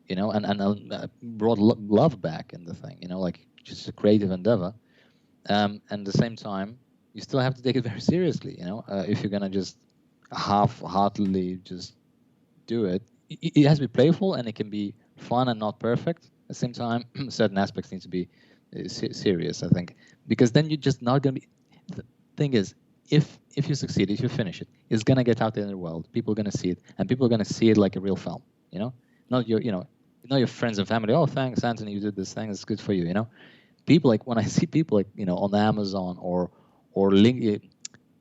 S2: and brought love back in the thing, like just a creative endeavor. And at the same time, you still have to take it very seriously, if you're gonna just half-heartedly just do it. It has to be playful and it can be fun and not perfect. At the same time, certain aspects need to be serious, I think, because then you're just not gonna be. The thing is, if you succeed, if you finish it, it's gonna get out there in the world. People are gonna see it, and people are gonna see it like a real film. Not your friends and family. Oh, thanks, Anthony, you did this thing. It's good for you. People, like when I see people like on Amazon or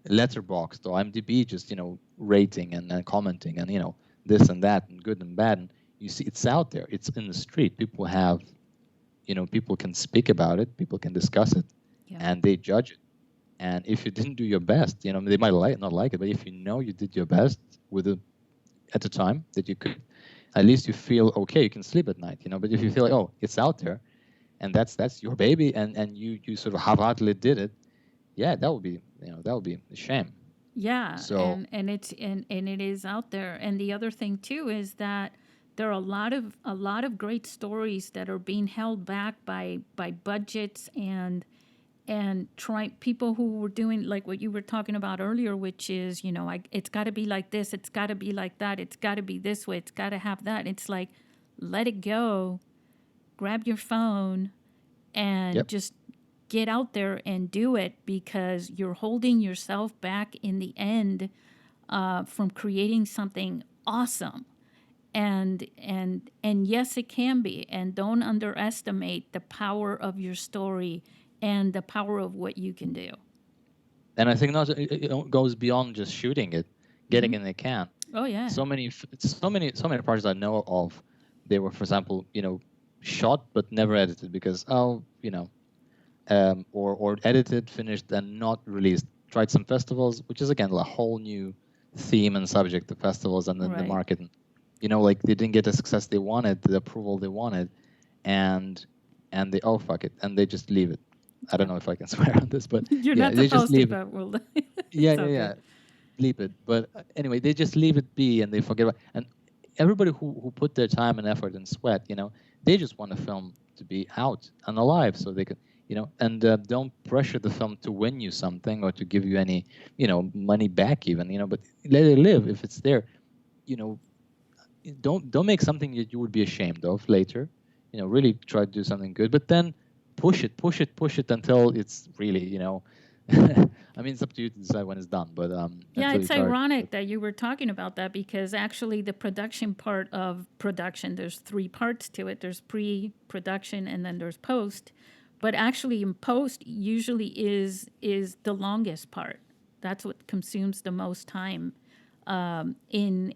S2: Letterboxd or IMDb just rating and commenting and this and that and good and bad, and you see it's out there, it's in the street. People have people can speak about it, people can discuss it, and they judge it. And if you didn't do your best, they might not like it, but if you did your best with it at the time that you could, at least you feel okay, you can sleep at night. But if you feel like, oh, it's out there and that's your baby, and you sort of half-heartedly did it, yeah, that would be a shame.
S1: Yeah,
S2: So
S1: and it is out there. And the other thing too is that there are a lot of great stories that are being held back by budgets and people who were doing like what you were talking about earlier, which is it's got to be like this, it's got to be like that, it's got to be this way, it's got to have that. It's like, let it go, grab your phone, and just get out there and do it, because you're holding yourself back in the end from creating something awesome. And yes, it can be. And don't underestimate the power of your story and the power of what you can do.
S2: And I think it goes beyond just shooting it, getting in the can.
S1: Oh yeah.
S2: So many projects I know of, they were, for example, shot but never edited because or edited, finished, and not released. Tried some festivals, which is again a whole new theme and subject, the festivals and then the market. Like they didn't get the success they wanted, the approval they wanted, and they fuck it, and they just leave it. I don't know if I can swear on this, but
S1: you're
S2: yeah,
S1: not
S2: they
S1: supposed
S2: just leave
S1: to,
S2: it.
S1: but
S2: Yeah, leave it. But anyway, they just leave it be and they forget about. And everybody who put their time and effort and sweat, they just want a film to be out and alive so they can, and don't pressure the film to win you something or to give you any, money back even, but let it live if it's there, you know, don't make something that you would be ashamed of later, really try to do something good, but then push it until it's really, I mean, it's up to you to decide when it's done, but
S1: Yeah,
S2: until
S1: it's
S2: you try.
S1: ironic that you were talking about that because actually the production part of production, there's three parts to it. There's pre-production and then there's post. But actually in post usually is the longest part. That's what consumes the most time in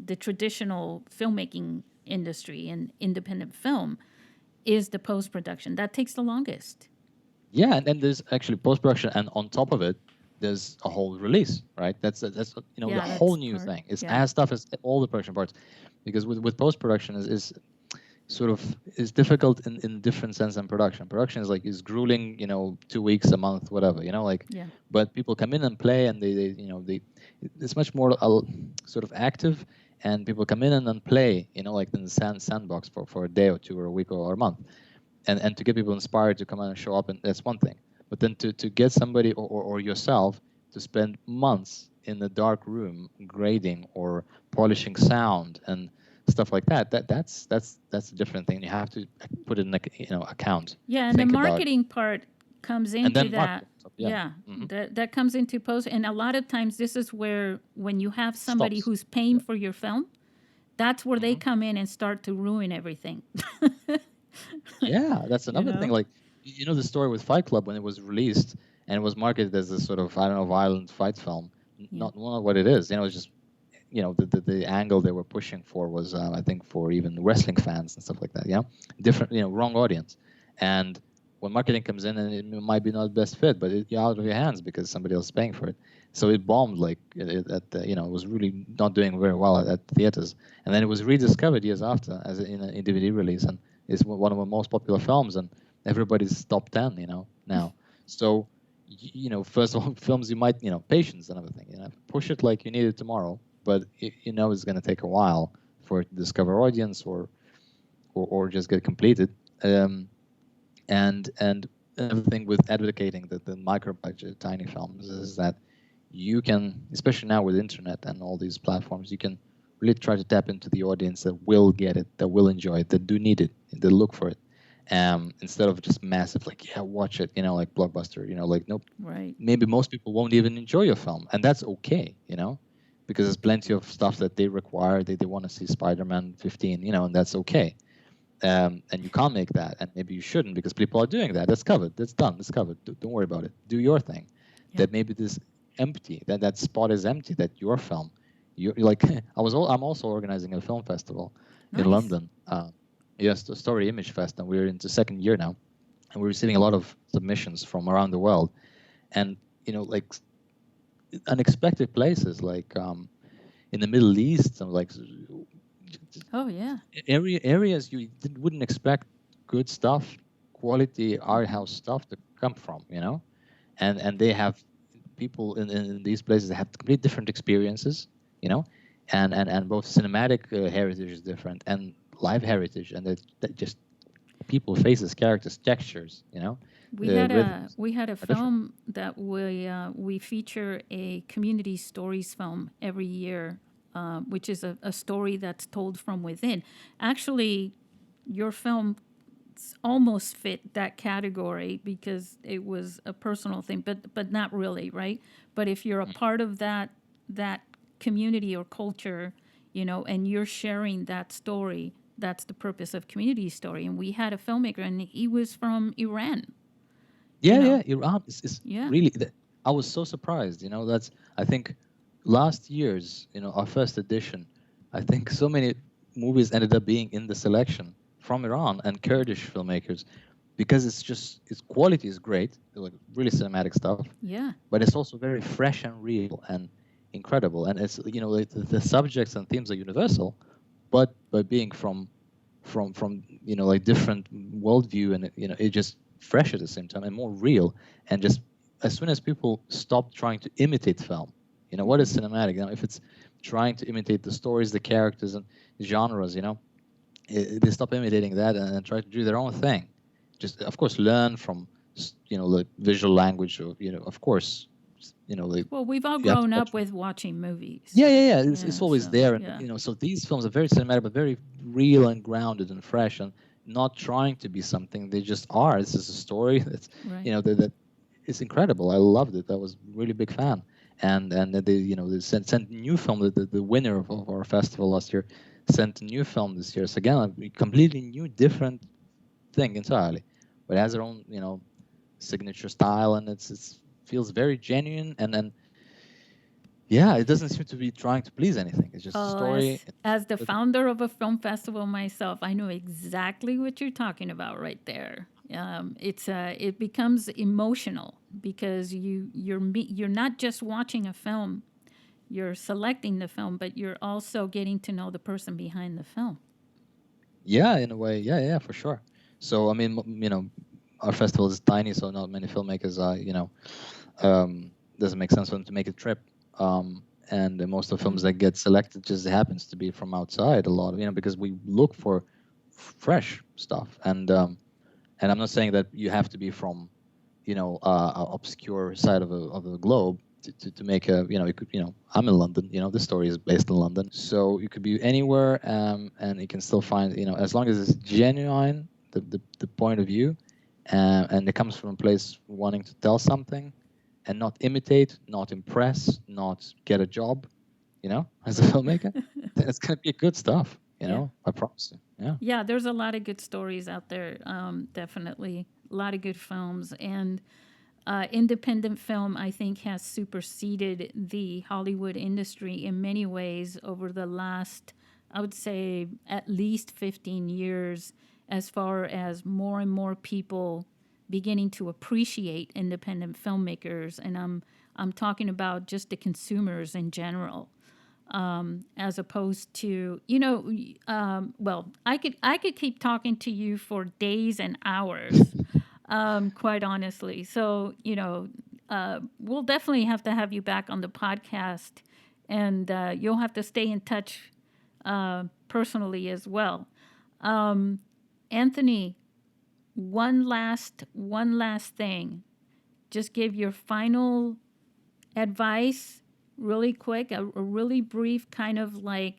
S1: the traditional filmmaking industry and independent film is the post-production. That takes the longest.
S2: Yeah, and then there's actually post production, and on top of it, there's a whole release, right? That's the
S1: Yeah,
S2: whole
S1: that's
S2: new
S1: part.
S2: thing. It's
S1: Yeah.
S2: as tough as all the production parts, because with post production is sort of is difficult in different sense than production. Production is grueling, 2 weeks, a month, whatever,
S1: Yeah.
S2: but people come in and play, and they it's much more sort of active, and people come in and then play, like in the sandbox for a day or two or a week or a month, and to get people inspired to come out and show up, and that's one thing, but then to get somebody or yourself to spend months in a dark room grading or polishing sound and stuff like that's a different thing. You have to put it in account,
S1: Yeah, and the
S2: think about,
S1: marketing part comes
S2: and
S1: into
S2: then market
S1: that.
S2: stuff. Yeah.
S1: Yeah,
S2: Hmm.
S1: that comes into post. And a lot of times, this is where when you have somebody
S2: Stops.
S1: who's paying
S2: Yeah.
S1: for your film, that's where they
S2: Hmm.
S1: come in and start to ruin everything.
S2: Yeah, that's
S1: you
S2: another thing.
S1: know?
S2: Like, the story with Fight Club when it was released and it was marketed as a sort of, I don't know, violent fight film.
S1: Yeah.
S2: Not what it is. It's just, the angle they were pushing for was, I think, for even wrestling fans and stuff like that. Different, wrong audience. And when marketing comes in, and it might be not the best fit, but you're out of your hands because somebody else is paying for it. So it bombed, like at the, it was really not doing very well at theaters. And then it was rediscovered years after as in a DVD release, and it's one of the most popular films, and everybody's top 10, now. So, first of all, films you might, patience, another thing, push it like you need it tomorrow, but it's going to take a while for it to discover audience or just get completed. And another thing with advocating the micro budget tiny films is that you can, especially now with internet and all these platforms, you can really try to tap into the audience that will get it, that will enjoy it, that do need it, that look for it, instead of just massive, like, yeah, watch it, like Blockbuster, like, nope.
S1: Right.
S2: Maybe most people won't even enjoy your film, and that's okay, because there's plenty of stuff that they require. They want to see Spider-Man 15, and that's okay. And you can't make that, and maybe you shouldn't, because people are doing that. That's covered. That's done. That's covered. Don't worry about it. Do your thing.
S1: Yeah.
S2: That maybe this empty, that spot is empty. That your film, you're like, I'm also organizing a film festival
S1: Nice.
S2: in London. Yes, the Story Image Fest, and we're into second year now, and we're receiving a lot of submissions from around the world, and like unexpected places, like in the Middle East, and like
S1: Oh, yeah.
S2: areas you wouldn't expect good stuff, quality art house stuff to come from, and they have people in these places that have completely different experiences, and both cinematic heritage is different and live heritage, and that just people, faces, characters, textures,
S1: We had
S2: rhythms
S1: a
S2: are different.
S1: film that we feature a community stories film every year, which is a story that's told from within. Actually, your film almost fit that category because it was a personal thing, but not really, right? But if you're a part of that community or culture, and you're sharing that story, that's the purpose of community story. And we had a filmmaker, and he was from Iran.
S2: Yeah, Iran is
S1: Yeah.
S2: really. I was so surprised. That's, I think, last year's, our first edition. I think so many movies ended up being in the selection from Iran and Kurdish filmmakers, because its quality is great, like really cinematic stuff.
S1: Yeah.
S2: But it's also very fresh and real and incredible, and it's like the subjects and themes are universal, but by being from like different worldview, and it just fresh at the same time and more real, and just as soon as people stop trying to imitate film, what is cinematic, if it's trying to imitate the stories, the characters, and genres. They stop imitating that and try to do their own thing. Just of course learn from like visual language, or of course, like
S1: Well, we've all
S2: you have to
S1: grown
S2: watch.
S1: up with watching movies.
S2: Yeah. It's
S1: Yeah,
S2: always
S1: so
S2: there, and
S1: yeah.
S2: so these films are very cinematic, but very real and grounded and fresh, and not trying to be something. They just are. This is a story. It's
S1: Right.
S2: that it's incredible. I loved it. I was really big fan, and they they sent new film. The winner of our festival last year sent a new film this year. So again, a completely new, different thing entirely, but it has their own signature style, and it's feels very genuine, and yeah, it doesn't seem to be trying to please anything. It's just a
S1: Oh,
S2: story.
S1: as the founder of a film festival myself, I know exactly what you're talking about right there. It becomes emotional because you're not just watching a film, you're selecting the film, but you're also getting to know the person behind the film.
S2: Yeah, in a way, yeah, for sure. So I mean, our festival is tiny, so not many filmmakers are, doesn't make sense for them to make a trip. And most of the films that get selected just happens to be from outside a lot, because we look for fresh stuff. And I'm not saying that you have to be from, a obscure side of the globe to make a, you could, I'm in London, the story is based in London, so you could be anywhere, and you can still find, as long as it's genuine, the point of view, and it comes from a place wanting to tell something, and not imitate, not impress, not get a job, as a filmmaker, then it's gonna be good stuff,
S1: Yeah.
S2: I promise you. Yeah.
S1: Yeah, there's a lot of good stories out there. Definitely, a lot of good films, and independent film, I think, has superseded the Hollywood industry in many ways over the last, I would say, at least 15 years, as far as more and more people beginning to appreciate independent filmmakers, and I'm talking about just the consumers in general. As opposed to well, I could keep talking to you for days and hours, quite honestly. So we'll definitely have to have you back on the podcast, and you'll have to stay in touch personally as well. Anthony, one last thing. Just give your final advice really quick, a really brief, kind of like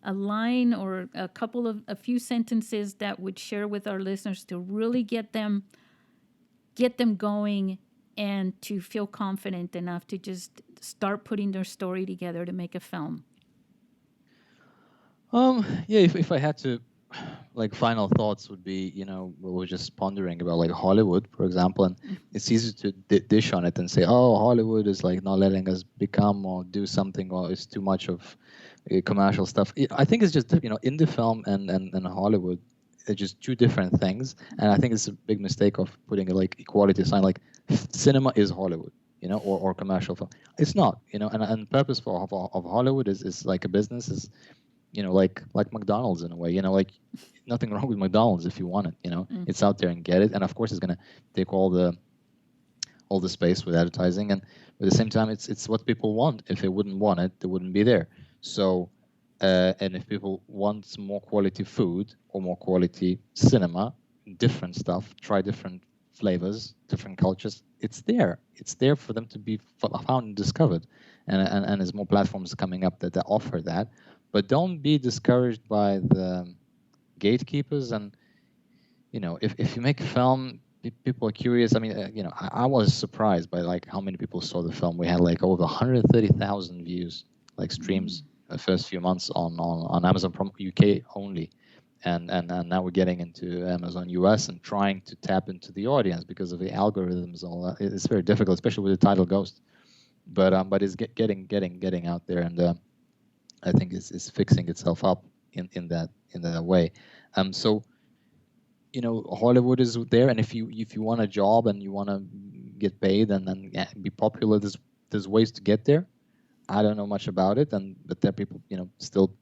S1: a line or a few sentences that would share with our listeners to really get them going and to feel confident enough to just start putting their story together to make a film.
S2: Yeah, if I had to, like, final thoughts would be, we were just pondering about like Hollywood, for example, and it's easy to dish on it and say, oh, Hollywood is like not letting us become or do something, or it's too much of commercial stuff. I think it's just, indie film and Hollywood are just two different things, and I think it's a big mistake of putting a like equality sign, like cinema is Hollywood, or commercial film. It's not, and purpose of Hollywood is like a business, is like McDonald's in a way, like nothing wrong with McDonald's if you want it, it's out there and get it. And of course it's going to take all the space with advertising, and at the same time it's what people want. If they wouldn't want it, they wouldn't be there. So and if people want more quality food or more quality cinema, different stuff, try different flavors, different cultures, it's there for them to be found and discovered. And there's more platforms coming up that offer that. But don't be discouraged by the gatekeepers. And if you make a film, people are curious. I mean, I was surprised by like how many people saw the film. We had like over 130,000 views, like streams, the first few months on Amazon Prime UK only, and now we're getting into Amazon US and trying to tap into the audience because of the algorithms. All that. It's very difficult, especially with the title Ghost. But it's getting out there, and I think it's fixing itself up in that way. So Hollywood is there, and if you want a job and you want to get paid and then be popular, there's ways to get there. I don't know much about it, but there are people still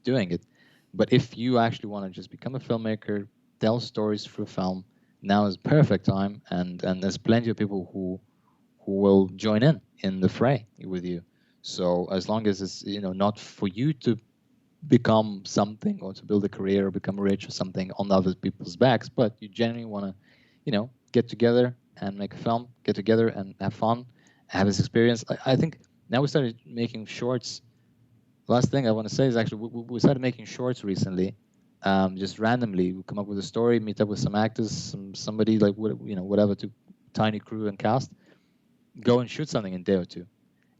S2: doing it. But if you actually want to just become a filmmaker, tell stories through film, now is perfect time, and there's plenty of people who will join in the fray with you. So as long as it's, not for you to become something or to build a career or become rich or something on other people's backs, but you genuinely want to, get together and make a film, get together and have fun, have this experience. I think now we started making shorts. Last thing I want to say is actually we started making shorts recently. Just randomly, we come up with a story, meet up with some actors, somebody like whatever, to tiny crew and cast, go and shoot something in a day or two.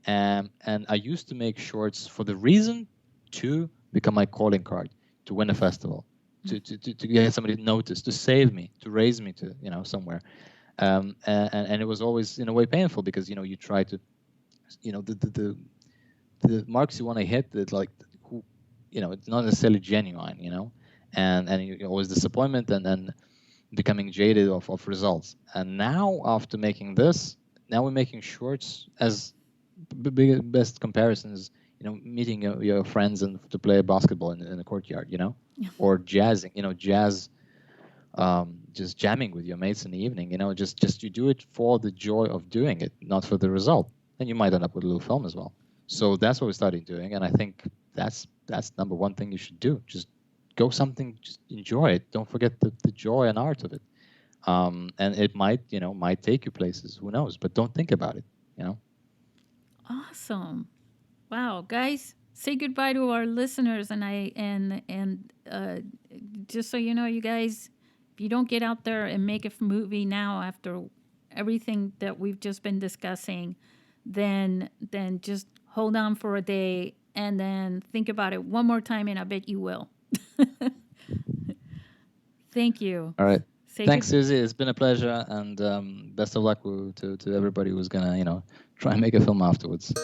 S2: And I used to make shorts for the reason to become my calling card, to win a festival, to get somebody to notice, to save me, to raise me to somewhere. And it was always in a way painful because you try to, the marks you want to hit, that like who, it's not necessarily genuine, and you always disappointment and then becoming jaded of results. And now after making this, now we're making shorts as best comparisons, meeting your friends and to play basketball in the courtyard, or jazzing, jazz, just jamming with your mates in the evening, just you do it for the joy of doing it, not for the result. And you might end up with a little film as well. So that's what we started doing, and I think that's number one thing you should do. Just go something, just enjoy it. Don't forget the joy and art of it. And it might take you places. Who knows? But don't think about it.
S1: Awesome. Wow, guys, say goodbye to our listeners, just so you know, you guys, if you don't get out there and make a movie now after everything that we've just been discussing, then just hold on for a day and then think about it one more time, and I bet you will. Thank you.
S2: All right.
S1: Say
S2: Thanks,
S1: good.
S2: Susie. It's been a pleasure, and best of luck to everybody who's gonna try and make a film afterwards.